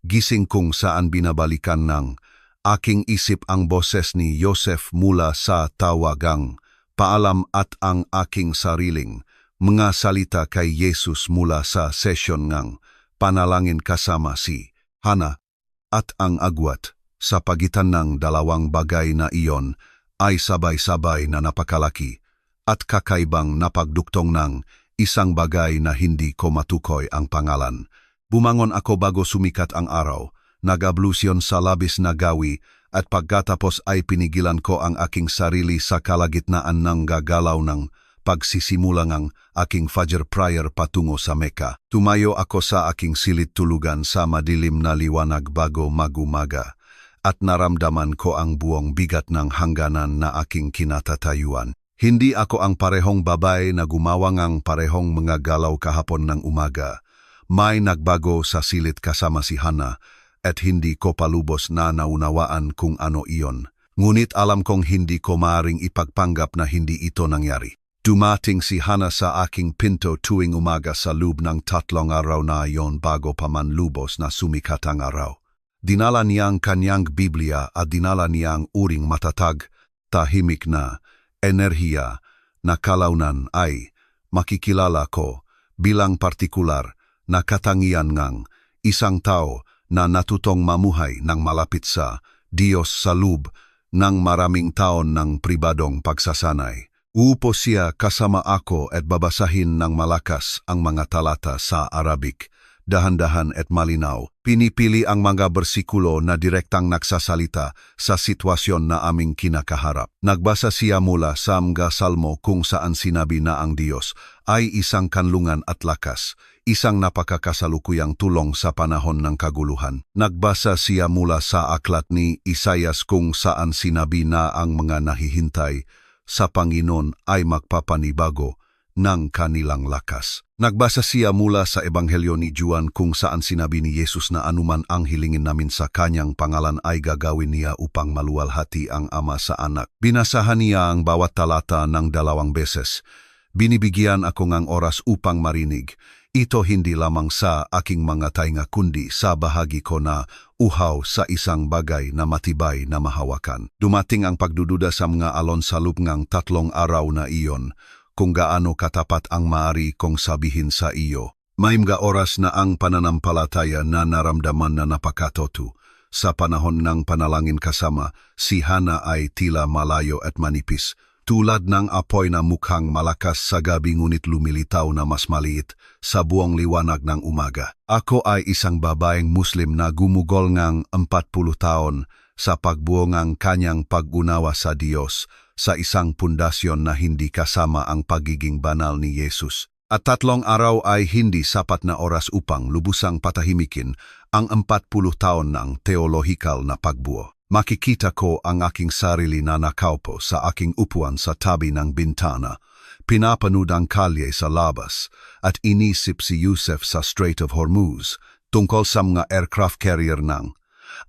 gising kung saan binabalikan ng aking isip ang boses ni Joseph mula sa tawagang paalam at ang aking sariling mga salita kay Jesus mula sa sesyon ngang panalangin kasama si Hannah. At ang agwat sa pagitan ng dalawang bagay na iyon ay sabay-sabay na napakalaki at kakaibang napagduktong ng isang bagay na hindi ko matukoy ang pangalan. Bumangon ako bago sumikat ang araw, nag-ablusyon sa labis na gawi at pagkatapos ay pinigilan ko ang aking sarili sa kalagitnaan ng gagalaw ng pagsisimula ng aking Fajr prayer patungo sa Mecca. Tumayo ako sa aking silid tulugan sa madilim na liwanag bago magumaga at naramdaman ko ang buong bigat ng hangganan na aking kinatatayuan. Hindi ako ang parehong babae na gumawa ng parehong mga galaw kahapon ng umaga. May nagbago sa silid kasama si Hannah at hindi ko palubos na naunawaan kung ano iyon. Ngunit alam kong hindi ko maaring ipagpanggap na hindi ito nangyari. Dumating si Hannah sa aking pinto tuwing umaga sa loob ng 3 araw na iyon bago pa man lubos na sumikat ang araw. Dinala niya ang kanyang Biblia at dinala niya ang uring matatag, tahimik na enerhiya na kalaunan ay makikilala ko bilang partikular na katangian ng isang tao na natutong mamuhay ng malapit sa Diyos sa loob ng maraming taon ng pribadong pagsasanay. Uupo siya kasama ako at babasahin ng malakas ang mga talata sa Arabic, dahan-dahan at malinaw. Pinipili ang mga bersikulo na direktang nagsasalita sa sitwasyon na aming kinakaharap. Nagbasa siya mula sa mga salmo kung saan sinabi na ang Diyos ay isang kanlungan at lakas, isang napakakasalukuyang tulong sa panahon ng kaguluhan. Nagbasa siya mula sa aklat ni Isaias kung saan sinabi na ang mga nahihintay sa Panginoon ay magpapanibago ng kanilang lakas. Nagbasa siya mula sa Ebanghelyo ni Juan kung saan sinabi ni Jesus na anuman ang hilingin namin sa kanyang pangalan ay gagawin niya upang maluwalhati ang Ama sa Anak. Binasahan niya ang bawat talata ng 2 beses. Binibigyan ako ng oras upang marinig. Ito hindi lamang sa aking mga tainga kundi sa bahagi ko na uhaw sa isang bagay na matibay na mahawakan. Dumating ang pagdududa sa mga alon sa loob ng 3 araw na iyon, kung gaano katapat ang maaari kong sabihin sa iyo. May mga oras na ang pananampalataya na naramdaman na napakatoto. Sa panahon ng panalangin kasama, si Hana ay tila malayo at manipis, tulad ng apoy na mukhang malakas sa gabi ngunit lumilitaw na mas maliit sa buong liwanag ng umaga. Ako ay isang babaeng Muslim na gumugol ng 40 taon sa pagbuo ng kanyang pag-unawa sa Diyos, sa isang pundasyon na hindi kasama ang pagiging banal ni Jesus. At 3 araw ay hindi sapat na oras upang lubusang patahimikin ang 40 taon ng teolohikal na pagbuo. Makikita ko ang aking sarili na nakaupo sa aking upuan sa tabi ng bintana, pinapanood ang kalye sa labas, at inisip si Yusef sa Strait of Hormuz tungkol sa mga aircraft carrier ng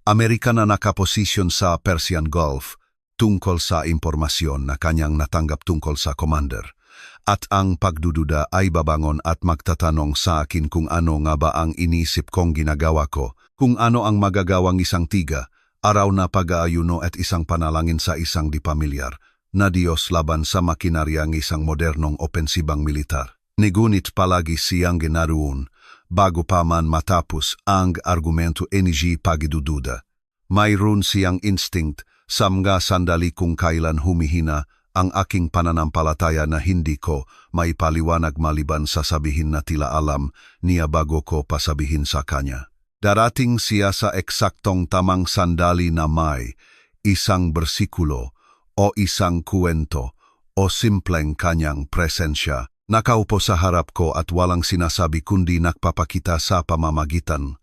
Amerika na nakaposisyon sa Persian Gulf, tungkol sa impormasyon na kanyang natanggap tungkol sa commander. At ang pagdududa ay babangon at magtatanong sa akin kung ano nga ba ang inisip kong ginagawa ko, kung ano ang magagawang isang tiga, araw na pag-aayuno at isang panalangin sa isang di pamilyar na Diyos laban sa makinaryang isang modernong opensibang militar. Ngunit palagi siyang ginaroon bago pa man matapos ang argumento energy pagdududa. Mayroon siyang instinct sa mga sandali kung kailan humihina ang aking pananampalataya na hindi ko may paliwanag maliban sa sabihin na tila alam niya bago ko pasabihin sa kanya. Darating siya sa eksaktong tamang sandali na may isang bersikulo o isang kuwento o simpleng kanyang presensya. Nakaupo sa harap ko at walang sinasabi kundi nagpapakita sa pamamagitan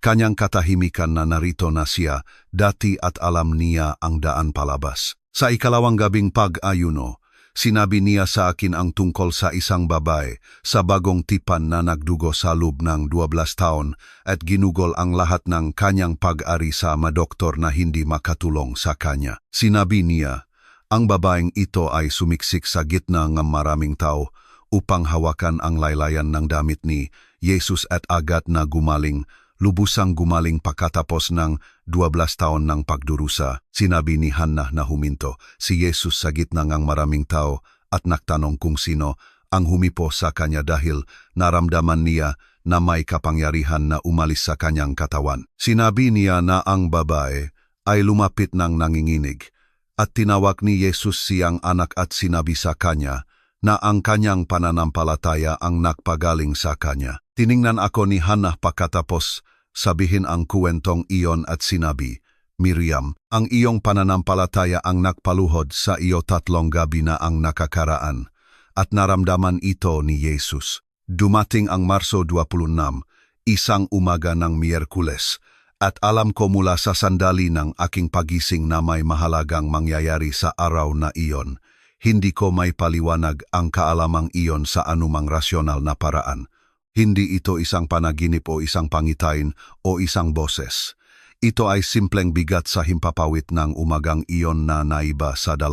kanyang katahimikan na narito na siya, dati at alam niya ang daan palabas. Sa 2 gabing pag-ayuno, sinabi niya sa akin ang tungkol sa isang babae sa bagong tipan na nagdugo sa loob ng 12 taon at ginugol ang lahat ng kanyang pag-ari sa madoktor na hindi makatulong sa kanya. Sinabi niya, ang babaeng ito ay sumiksik sa gitna ng maraming tao upang hawakan ang laylayan ng damit ni Jesus at agad na gumaling, lubusang gumaling pagkatapos ng 12 taon ng pagdurusa. Sinabi ni Hannah na huminto si Jesus sa gitna ng maraming tao at nagtanong kung sino ang humipo sa kanya dahil naramdaman niya na may kapangyarihan na umalis sa kanyang katawan. Sinabi niya na ang babae ay lumapit ng nanginginig at tinawag ni Jesus siyang anak at sinabi sa kanya na ang kanyang pananampalataya ang nagpagaling sa kanya. Tiningnan ako ni Hannah pagkatapos sabihin ang kuwentong iyon at sinabi, Miriam, ang iyong pananampalataya ang nagpaluhod sa iyo 3 gabi na ang nakakaraan, at naramdaman ito ni Jesus. Dumating ang Marso 26, isang umaga ng Miyerkules, at alam ko mula sa sandali ng aking pagising na may mahalagang mangyayari sa araw na iyon. Hindi ko may paliwanag ang kaalamang iyon sa anumang rasyonal na paraan. Hindi ito isang panaginip o isang pangitain o isang boses. Ito ay simpleng bigat sa himpapawid ng umagang iyon na naiba sa 2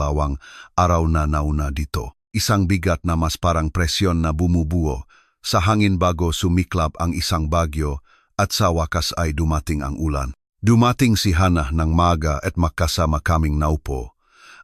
araw na nauna dito. Isang bigat na mas parang presyon na bumubuo sa hangin bago sumiklab ang isang bagyo at sa wakas ay dumating ang ulan. Dumating si Hannah ng maaga at magkasama kaming naupo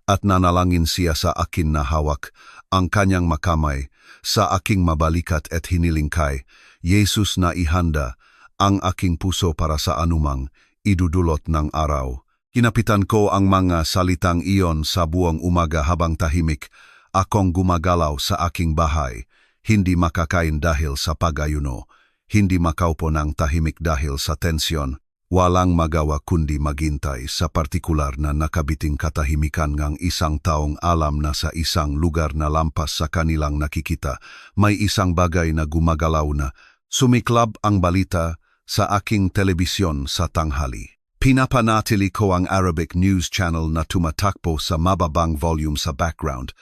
at nanalangin siya sa akin na hawak ang kanyang makamay sa aking mabalikat at hiniling kay Jesus na ihanda ang aking puso para sa anumang idudulot ng araw. Kinapitan ko ang mga salitang iyon sa buong umaga habang tahimik akong gumagalaw sa aking bahay, hindi makakain dahil sa pag-ayuno, hindi makaupo ng tahimik dahil sa tensyon. Walang magawa kundi maghintay sa partikular na nakabiting katahimikan ng isang taong alam na sa isang lugar na lampas sa kanilang nakikita, may isang bagay na gumagalaw na sumiklab ang balita sa aking telebisyon sa tanghali. Pinapanatili ko ang Arabic news channel na tumatakbo sa mababang volume sa background,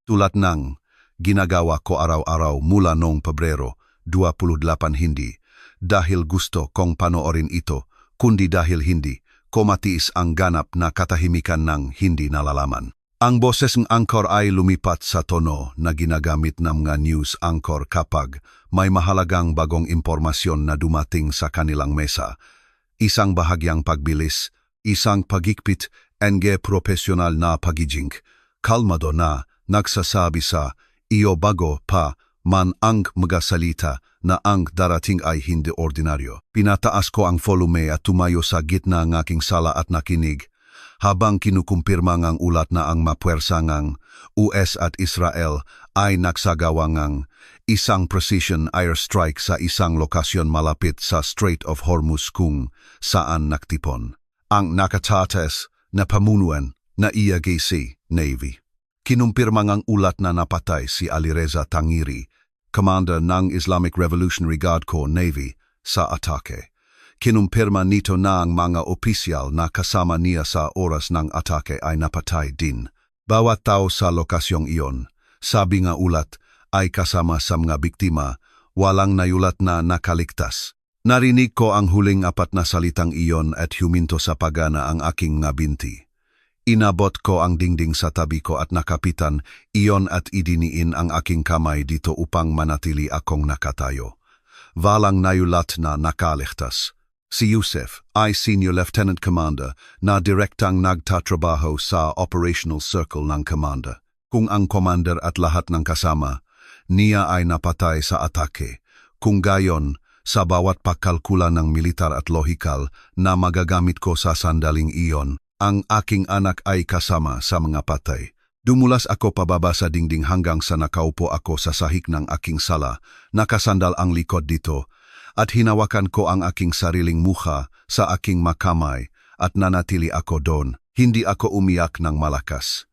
tulad ng ginagawa ko araw-araw mula noong Pebrero 28 hindi, dahil gusto kong panoorin ito, kundi dahil hindi ko matiis ang ganap na katahimikan ng hindi nalalaman. Ang boses ng anchor ay lumipat sa tono na ginagamit ng mga news anchor kapag may mahalagang bagong impormasyon na dumating sa kanilang mesa. Isang bahagyang pagbilis, isang pagigpit, enge profesional na pagiging, kalmado na nagsasabi sa iyo bago pa man ang magasalita na ang darating ay hindi ordinaryo. Pinataas ko ang volume at tumayo sa gitna ng aking sala at nakinig, habang kinukumpirma ngang ulat na ang mapuwersa ngang US at Israel ay nagsagawa ngang isang precision airstrike sa isang lokasyon malapit sa Strait of Hormuz kung saan naktipon ang nakatatas na pamunuan na IAGC Navy. Kinumpirma ngang ulat na napatay si Alireza Tangiri, commander ng Islamic Revolutionary Guard Corps Navy, sa atake. Kinumpirma nito na ang mga opisyal na kasama niya sa oras ng atake ay napatay din. Bawat tao sa lokasyong iyon, sabi nga ulat, ay kasama sa mga biktima, walang nayulat na nakaligtas. Narinig ko ang huling 4 na salitang iyon at huminto sa pagana ang aking nga binti. Inabot ko ang dingding sa tabi ko at nakapitan iyon at idiniin ang aking kamay dito upang manatili akong nakatayo. Walang nayulat na nakaligtas. Si Yusef ay Senior Lieutenant Commander na direktang nagtatrabaho sa Operational Circle ng Commander. Kung ang commander at lahat ng kasama, niya ay napatay sa atake. Kung gayon, sa bawat pagkalkula ng militar at lohikal na magagamit ko sa sandaling iyon, ang aking anak ay kasama sa mga patay. Dumulas ako pababa sa dingding hanggang sa nakaupo ako sa sahig ng aking sala, nakasandal ang likod dito, at hinawakan ko ang aking sariling mukha sa aking makamay at nanatili ako doon. Hindi ako umiyak ng malakas.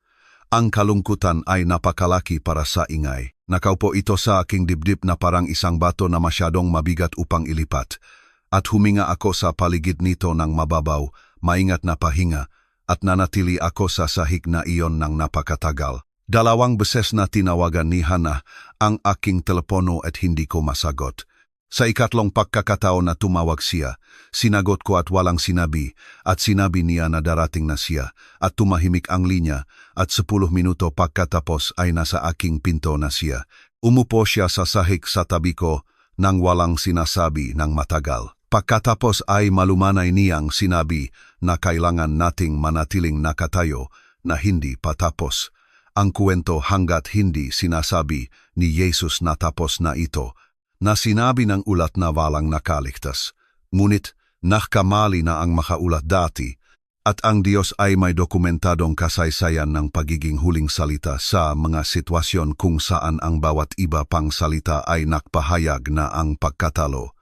Ang kalungkutan ay napakalaki para sa ingay. Nakaupo ito sa aking dibdib na parang isang bato na masyadong mabigat upang ilipat. At huminga ako sa paligid nito ng mababaw, maingat na pahinga, at nanatili ako sa sahig na iyon ng napakatagal. 2 beses na tinawagan ni Hana ang aking telepono at hindi ko masagot. Sa ikatlong pagkakataon na tumawag siya, sinagot ko at walang sinabi, at sinabi niya na darating na siya, at tumahimik ang linya, at 10 minuto pagkatapos ay nasa aking pinto na siya. Umupo siya sa sahig sa tabi ko nang walang sinasabi ng matagal. Pagkatapos ay malumanay niyang sinabi na kailangan nating manatiling nakatayo na hindi patapos. Ang kwento hanggat hindi sinasabi ni Jesus na tapos na ito, na sinabi ng ulat na walang nakaligtas. Ngunit nakamali na ang makaulat dati, at ang Diyos ay may dokumentadong kasaysayan ng pagiging huling salita sa mga sitwasyon kung saan ang bawat iba pang salita ay nakpahayag na ang pagkatalo.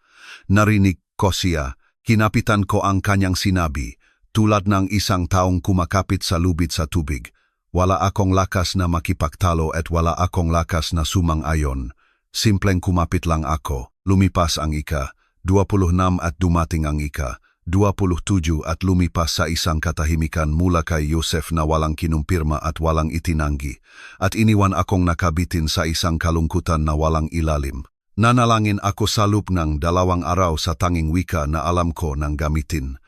Narinig ko siya, kinapitan ko ang kanyang sinabi, tulad ng isang taong kumakapit sa lubid sa tubig. Wala akong lakas na makipagtalo at wala akong lakas na sumang-ayon. Simpleng kumapit lang ako, lumipas ang ika-26 at dumating ang ika-27 at lumipas sa isang katahimikan mula kay Yusef na walang kinumpirma at walang itinanggi, at iniwan akong nakabitin sa isang kalungkutan na walang ilalim. Nanalangin ako sa loob ng 2 araw sa tanging wika na alam ko nang gamitin.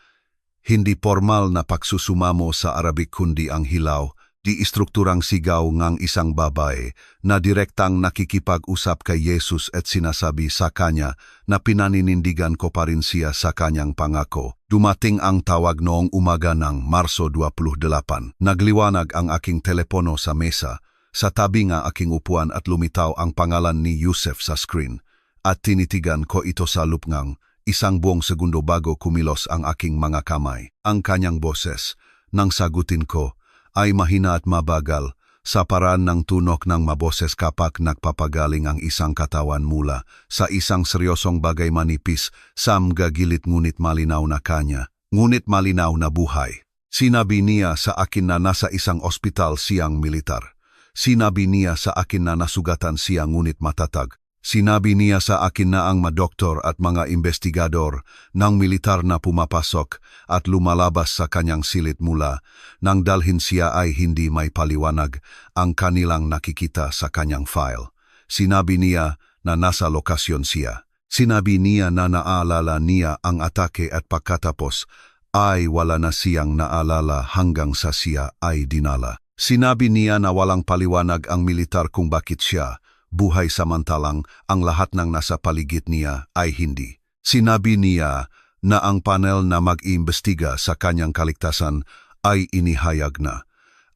Hindi formal na pagsusumamo sa Arabic kundi ang hilaw, di istrukturang sigaw ngang isang babae na direktang nakikipag-usap kay Jesus at sinasabi sa kanya na pinaninindigan ko pa rin siya sa kanyang pangako. Dumating ang tawag noong umaga ng Marso 28. Nagliwanag ang aking telepono sa mesa, sa tabi nga aking upuan at lumitaw ang pangalan ni Yusef sa screen, at tinitigan ko ito sa lupngang 1 buong segundo bago kumilos ang aking mga kamay. Ang kanyang boses, nang sagutin ko, ay mahina at mabagal, sa paraan ng tunok ng maboses kapag nagpapagaling ang isang katawan mula sa isang seryosong bagay manipis sa magagilit ngunit malinaw na kanya, ngunit malinaw na buhay. Sinabi niya sa akin na nasa isang ospital siyang militar. Sinabi niya sa akin na nasugatan siya ngunit matatag. Sinabi niya sa akin na ang mga doktor at mga investigador ng militar na pumapasok at lumalabas sa kanyang silid mula nang dalhin siya ay hindi may paliwanag ang kanilang nakikita sa kanyang file. Sinabi niya na nasa lokasyon siya. Sinabi niya na naalala niya ang atake at pagkatapos ay wala na siyang naalala hanggang sa siya ay dinala. Sinabi niya na walang paliwanag ang militar kung bakit siya buhay samantalang ang lahat ng nasa paligid niya ay hindi. Sinabi niya na ang panel na mag-iimbestiga sa kanyang kaligtasan ay inihayag na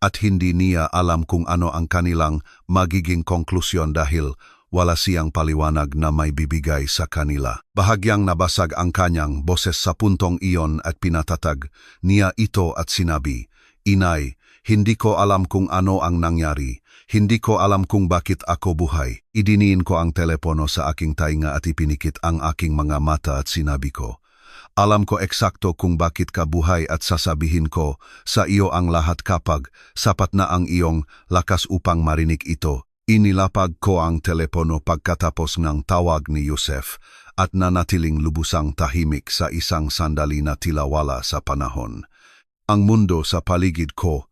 at hindi niya alam kung ano ang kanilang magiging konklusyon dahil wala siyang paliwanag na may bibigay sa kanila. Bahagyang nabasag ang kanyang boses sa puntong iyon at pinatatag niya ito at sinabi, "Inay, hindi ko alam kung ano ang nangyari. Hindi ko alam kung bakit ako buhay." Idiniin ko ang telepono sa aking tainga at ipinikit ang aking mga mata at sinabi ko, "Alam ko eksakto kung bakit ka buhay at sasabihin ko sa iyo ang lahat kapag sapat na ang iyong lakas upang marinig ito." Inilapag ko ang telepono pagkatapos ng tawag ni Yusef at nanatiling lubusang tahimik sa isang sandali na tila wala sa panahon. Ang mundo sa paligid ko,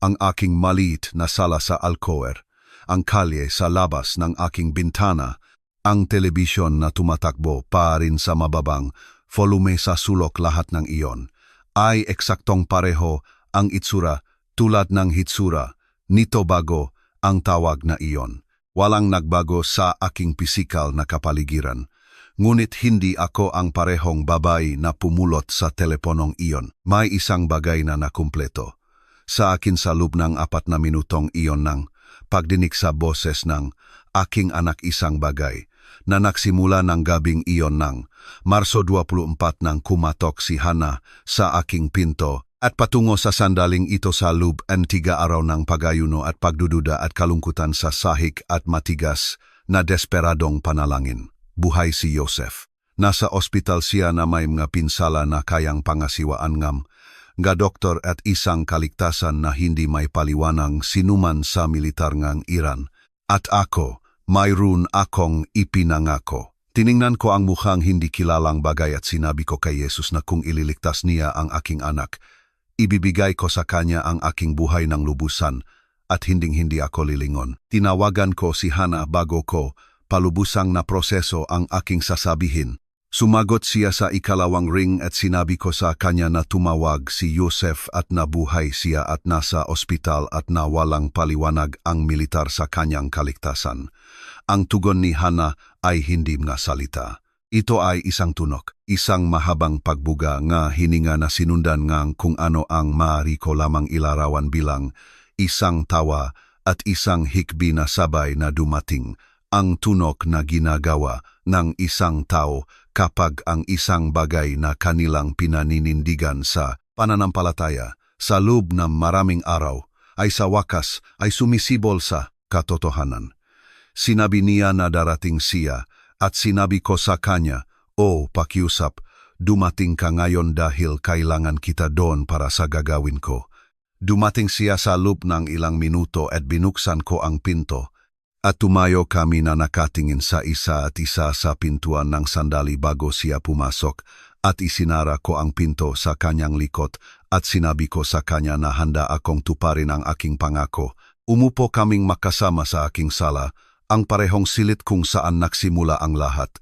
ang aking maliit na sala sa alcover, ang kalye sa labas ng aking bintana, ang telebisyon na tumatakbo pa rin sa mababang volume sa sulok lahat ng iyon, ay eksaktong pareho ang itsura tulad ng hitsura nito bago ang tawag na iyon. Walang nagbago sa aking pisikal na kapaligiran. Ngunit hindi ako ang parehong babae na pumulot sa teleponong iyon. May isang bagay na nakumpleto. Sa akin sa loob ng 4 na minutong iyon ng pagdinig sa boses ng aking anak, isang bagay na nagsimula ng gabing iyon ng Marso 24 nang kumatok si Hana sa aking pinto at patungo sa sandaling ito sa loob ang 3 araw ng pagayuno at pagdududa at kalungkutan sa sahig at matigas na desperadong panalangin. Buhay si Yosef. Nasa ospital siya na may mga pinsala na kayang pangasiwaan ngam, nga doktor at isang kaligtasan na hindi may paliwanang sinuman sa militar ngang Iran. At ako, mayroon akong ipinangako. Tiningnan ko ang mukhang hindi kilalang bagay at sinabi ko kay Jesus na kung ililigtas niya ang aking anak, ibibigay ko sa kanya ang aking buhay ng lubusan at hinding-hindi ako lilingon. Tinawagan ko si Hana bago ko palubusang na proseso ang aking sasabihin. Sumagot siya sa ikalawang ring at sinabi ko sa kanya na tumawag si Yosef at nabuhay siya at nasa ospital at na walang paliwanag ang militar sa kanyang kaligtasan. Ang tugon ni Hana ay hindi nga salita. Ito ay isang tunok, isang mahabang pagbuga nga hininga na sinundan ngang kung ano ang maaari ko lamang ilarawan bilang isang tawa at isang hikbi na sabay na dumating. Ang tunok na ginagawa ng isang tao kapag ang isang bagay na kanilang pinaninindigan sa pananampalataya sa loob ng maraming araw ay sa wakas ay sumisibol sa katotohanan. Sinabi niya na darating siya at sinabi ko sa kanya, "O pakiusap, dumating ka ngayon dahil kailangan kita doon para sa gagawin ko." Dumating siya sa loob ng ilang minuto at binuksan ko ang pinto. At tumayo kami na nakatingin sa isa at isa sa pintuan ng sandali bago siya pumasok at isinara ko ang pinto sa kanyang likod at sinabi ko sa kanya na handa akong tuparin ang aking pangako. Umupo kaming makasama sa aking sala, ang parehong silid kung saan nagsimula ang lahat,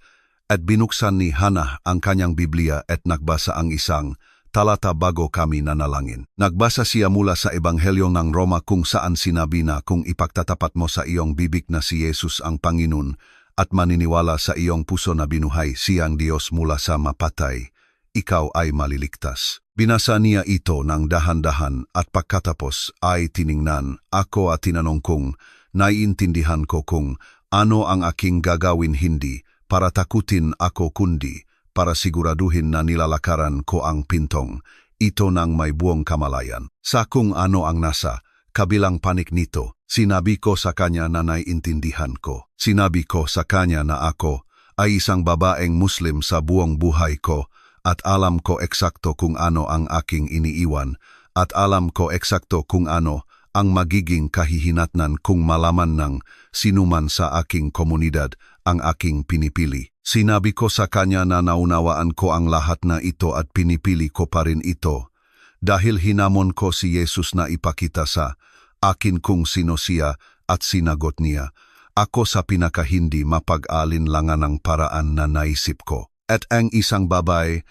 at binuksan ni Hana ang kanyang Biblia at nagbasa ang isang talata bago kami nanalangin. Nagbasa siya mula sa Ebanghelyo ng Roma kung saan sinabi na kung ipagtatapat mo sa iyong bibig na si Jesus ang Panginoon at maniniwala sa iyong puso na binuhay siyang Diyos mula sa mapatay, ikaw ay maliligtas. Binasa niya ito ng dahan-dahan at pagkatapos ay tiningnan ako at tinanong kung naiintindihan ko kung ano ang aking gagawin, hindi para takutin ako kundi para siguraduhin na nilalakaran ko ang pintong ito ng may buong kamalayan. Sa kung ano ang nasa kabilang panig nito, sinabi ko sa kanya na naiintindihan ko. Sinabi ko sa kanya na ako ay isang babaeng Muslim sa buong buhay ko at alam ko eksakto kung ano ang aking iniiwan at alam ko eksakto kung ano ang magiging kahihinatnan kung malaman ng sinuman sa aking komunidad ang aking pinipili. Sinabi ko sa kanya na naunawaan ko ang lahat na ito at pinipili ko pa rin ito. Dahil hinamon ko si Jesus na ipakita sa akin kung sino siya at sinagot niya, ako sa pinakahindi mapag-alinlangan ng paraan na naisip ko. At ang isang babae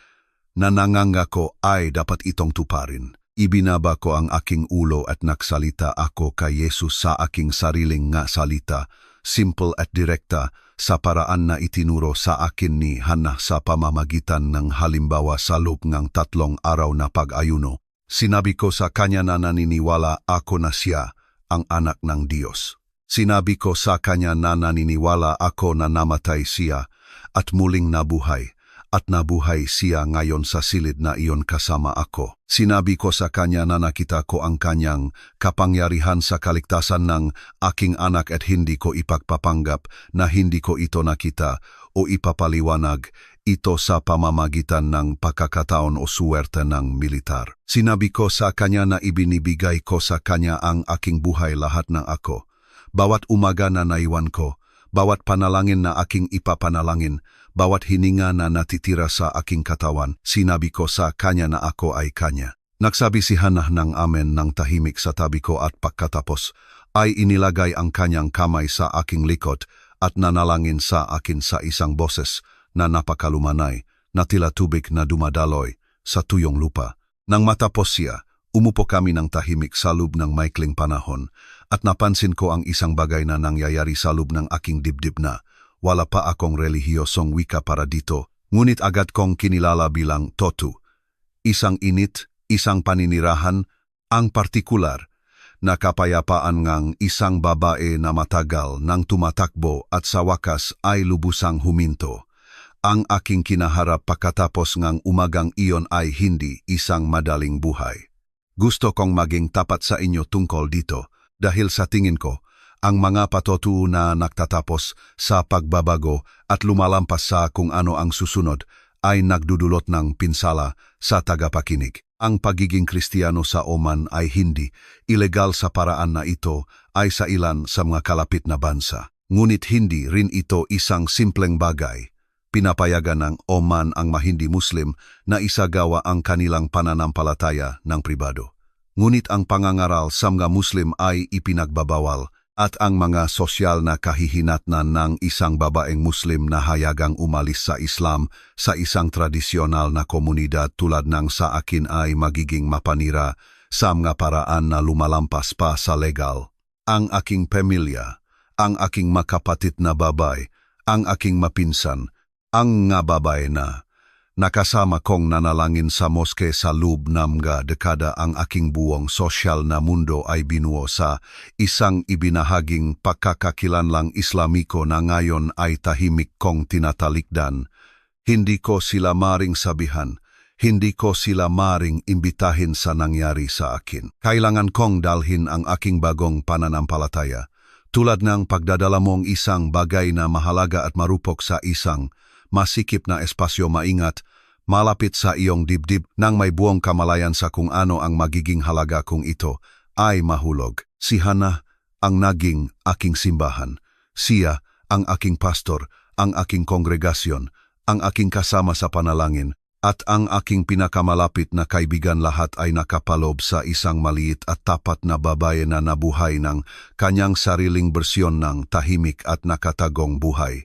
na nangangako ay dapat itong tuparin. Ibinaba ko ang aking ulo at nagsalita ako kay Jesus sa aking sariling nga salita, simple at direkta, sa paraan na itinuro sa akin ni Hannah sa pamamagitan ng halimbawa sa loob ng 3 araw na pag-ayuno. Sinabi ko sa kanya na naniniwala ako na siya ang anak ng Diyos. Sinabi ko sa kanya na naniniwala ako na namatay siya at muling nabuhay, at nabuhay siya ngayon sa silid na iyon kasama ako. Sinabi ko sa kanya na nakita ko ang kanyang kapangyarihan sa kaligtasan ng aking anak at hindi ko ipagpapanggap na hindi ko ito nakita o ipapaliwanag ito sa pamamagitan ng pagkakataon o suwerte ng militar. Sinabi ko sa kanya na ibinibigay ko sa kanya ang aking buhay lahat ng ako. Bawat umaga na naiwan ko, bawat panalangin na aking ipapanalangin, bawat hininga na natitira sa aking katawan, sinabi ko sa kanya na ako ay kanya. Nagsabi si Hannah ng amen ng tahimik sa tabi ko at pagkatapos ay inilagay ang kanyang kamay sa aking likod at nanalangin sa akin sa isang boses na napakalumanay na tila tubig na dumadaloy sa tuyong lupa. Nang matapos siya, umupo kami ng tahimik sa loob ng maikling panahon at napansin ko ang isang bagay na nangyayari sa loob ng aking dibdib na wala pa akong relihiyosong wika para dito, ngunit agad kong kinilala bilang totu. Isang init, isang paninirahan, ang partikular na kapayapaan ngang isang babae na matagal nang tumatakbo at sa wakas ay lubusang huminto. Ang aking kinaharap pagkatapos ngang umagang iyon ay hindi isang madaling buhay. Gusto kong maging tapat sa inyo tungkol dito dahil sa tingin ko, ang mga patutuo na nagtatapos sa pagbabago at lumalampas sa kung ano ang susunod ay nagdudulot ng pinsala sa tagapakinig. Ang pagiging Kristiyano sa Oman ay hindi ilegal sa paraan na ito ay sa ilan sa mga kalapit na bansa. Ngunit hindi rin ito isang simpleng bagay. Pinapayagan ng Oman ang mahindi Muslim na isagawa ang kanilang pananampalataya ng pribado. Ngunit ang pangangaral sa mga Muslim ay ipinagbabawal at ang mga sosyal na kahihinatnan ng isang babaeng Muslim na hayagang umalis sa Islam sa isang tradisyonal na komunidad tulad ng sa akin ay magiging mapanira sa mga paraan na lumalampas pa sa legal. Ang aking pamilya, ang aking makapatid na babay, ang aking mapinsan, ang nga babae na nakasama kong nanalangin sa moske sa loob ng mga dekada ang aking buong sosyal na mundo ay binuo sa isang ibinahaging pagkakakilanlang Islamiko na ngayon ay tahimik kong tinatalikdan. Hindi ko sila maring sabihan, hindi ko sila maring imbitahin sa nangyari sa akin. Kailangan kong dalhin ang aking bagong pananampalataya, tulad ng pagdadala mong isang bagay na mahalaga at marupok sa isang masikip na espasyo maingat, malapit sa iyong dibdib nang may buong kamalayan sa kung ano ang magiging halaga kung ito ay mahulog. Si Hannah ang naging aking simbahan. Siya ang aking pastor, ang aking kongregasyon, ang aking kasama sa panalangin, at ang aking pinakamalapit na kaibigan. Lahat ay nakapalob sa isang maliit at tapat na babae na nabuhay ng kanyang sariling bersyon ng tahimik at nakatagong buhay.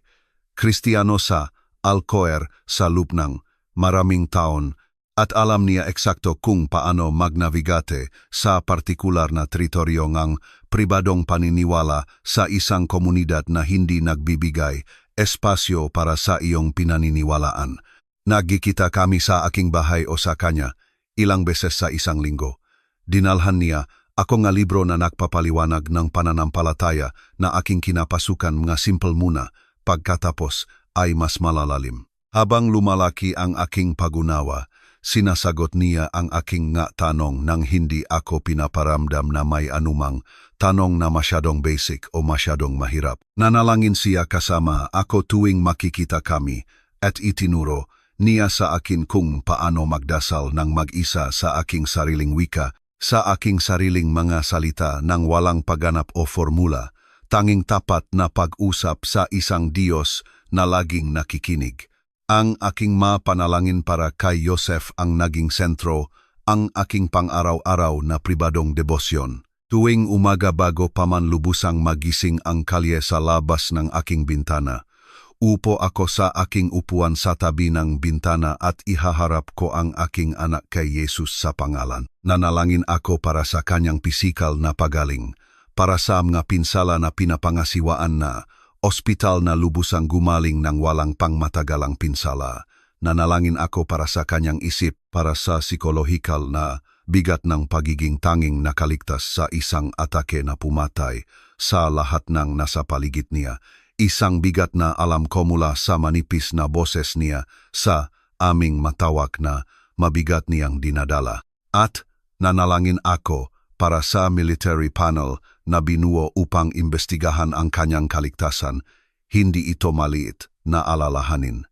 Kristiyano sa Alcoer sa loob ng maraming taon at alam niya eksakto kung paano magnavigate sa partikular na teritoryo ng pribadong paniniwala sa isang komunidad na hindi nagbibigay espasyo para sa iyong pinaniniwalaan. Nagkikita kami sa aking bahay o sa kanya ilang beses sa isang linggo. Dinalhan niya ako nga libro na nagpapaliwanag ng pananampalataya na aking kinapasukan mga simple muna, pagkatapos ay mas malalalim. Habang lumalaki ang aking pagunawa, sinasagot niya ang aking nga tanong nang hindi ako pinaparamdam na may anumang tanong na masyadong basic o masyadong mahirap. Nanalangin siya kasama ako tuwing makikita kami at itinuro niya sa akin kung paano magdasal ng mag-isa sa aking sariling wika, sa aking sariling mga salita nang walang pagganap o formula, tanging tapat na pag-usap sa isang Diyos na laging nakikinig. Ang aking panalangin para kay Joseph ang naging sentro, ang aking pang-araw-araw na pribadong debosyon. Tuwing umaga bago pa man lubusang magising ang kalye sa labas ng aking bintana, upo ako sa aking upuan sa tabi ng bintana at ihaharap ko ang aking anak kay Jesus sa pangalan. Nanalangin ako para sa kanyang pisikal na pagaling, para sa mga pinsala na pinapangasiwaan na, ospital na lubusang gumaling ng walang pangmatagalang pinsala. Nanalangin ako para sa kanyang isip, para sa psikolohikal na bigat ng pagiging tanging nakaligtas sa isang atake na pumatay sa lahat ng nasa paligid niya. Isang bigat na alam ko mula sa manipis na boses niya sa aming matawag na mabigat niyang dinadala. At nanalangin ako para sa military panel na binuo upang imbestigahan ang kanyang kaligtasan. Hindi ito maliit na alalahanin.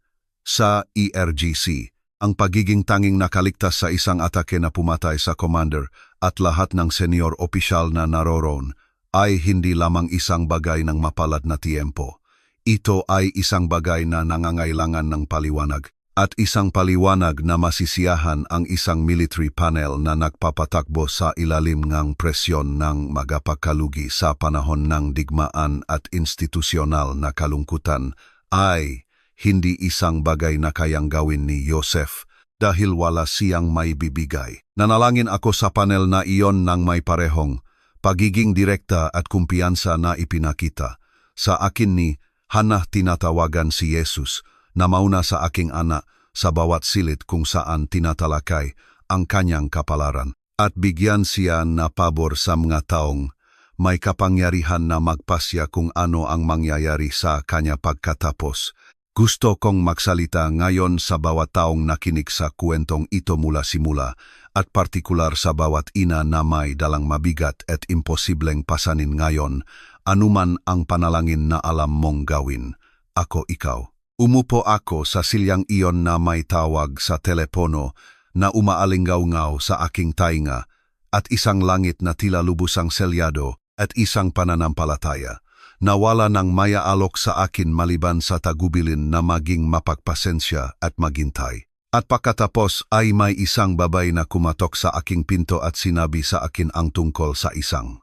Sa ERGC, ang pagiging tanging nakaligtas sa isang atake na pumatay sa commander at lahat ng senior opisyal na naroroon ay hindi lamang isang bagay ng mapalad na tiempo. Ito ay isang bagay na nangangailangan ng paliwanag at isang paliwanag na masisiyahan ang isang military panel na nagpapatakbo sa ilalim ng presyon ng magapakalugi sa panahon ng digmaan at institusyonal na kalungkutan ay hindi isang bagay na kayang gawin ni Joseph dahil wala siyang may bibigay. Nanalangin ako sa panel na iyon ng may parehong pagiging direkta at kumpiyansa na ipinakita. Sa akin ni Hana tinatawagan si Jesus na mauna sa aking anak sa bawat silid kung saan tinatalakay ang kanyang kapalaran at bigyan siya na pabor sa mga taong may kapangyarihan na magpasya kung ano ang mangyayari sa kanya pagkatapos. Gusto kong magsalita ngayon sa bawat taong nakinig sa kwentong ito mula simula at partikular sa bawat ina na may dalang mabigat at imposibleng pasanin ngayon, anuman ang panalangin na alam mong gawin. Ako ikaw. Umupo ako sa silyang iyon na may tawag sa telepono na umaalingaw-ngaw sa aking tainga at isang langit na tila lubusang selyado at isang pananampalataya. Nawala ng maya-alok sa akin maliban sa tagubilin na maging mapagpasensya at maghintay. At pagkatapos ay may isang babay na kumatok sa aking pinto at sinabi sa akin ang tungkol sa isang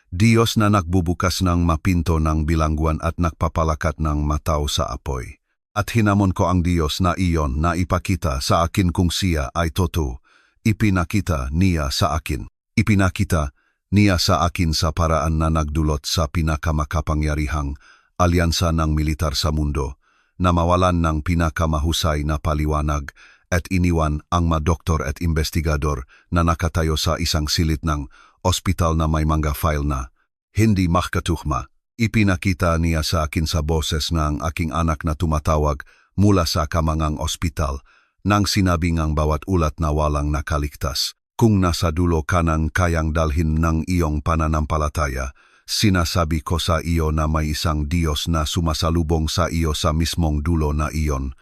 Diyos na nagbubukas ng mapinto ng bilangguan at nagpapalakat ng mataw sa apoy. At hinamon ko ang Diyos na iyon na ipakita sa akin kung siya ay totoo. Ipinakita niya sa akin. Ipinakita niya sa akin sa paraan na nagdulot sa pinakamakapangyarihang alyansa ng militar sa mundo, na mawalan ng pinakamahusay na paliwanag at iniwan ang mga doktor at investigador na nakatayo sa isang silid ng ospital na may mga file na hindi makatuhma. Ipinakita niya sa akin sa boses ng aking anak na tumatawag mula sa kamangang ospital nang sinabi ngang bawat ulat na walang nakaligtas. Kung nasa dulo ka nang kayang dalhin ng iyong pananampalataya, sinasabi ko sa iyo na may isang Diyos na sumasalubong sa iyo sa mismong dulo na iyon.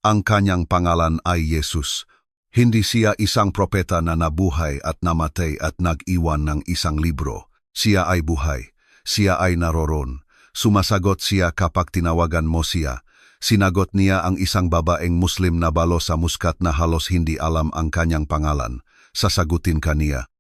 Ang kanyang pangalan ay Jesus. Hindi siya isang propeta na nabuhay at namatay at nag-iwan ng isang libro. Siya ay buhay. Siya ay naroroon. Sumasagot siya kapag tinawagan mo siya. Sinagot niya ang isang babaeng Muslim na balo sa Muscat na halos hindi alam ang kanyang pangalan. Sasagutin ka niya.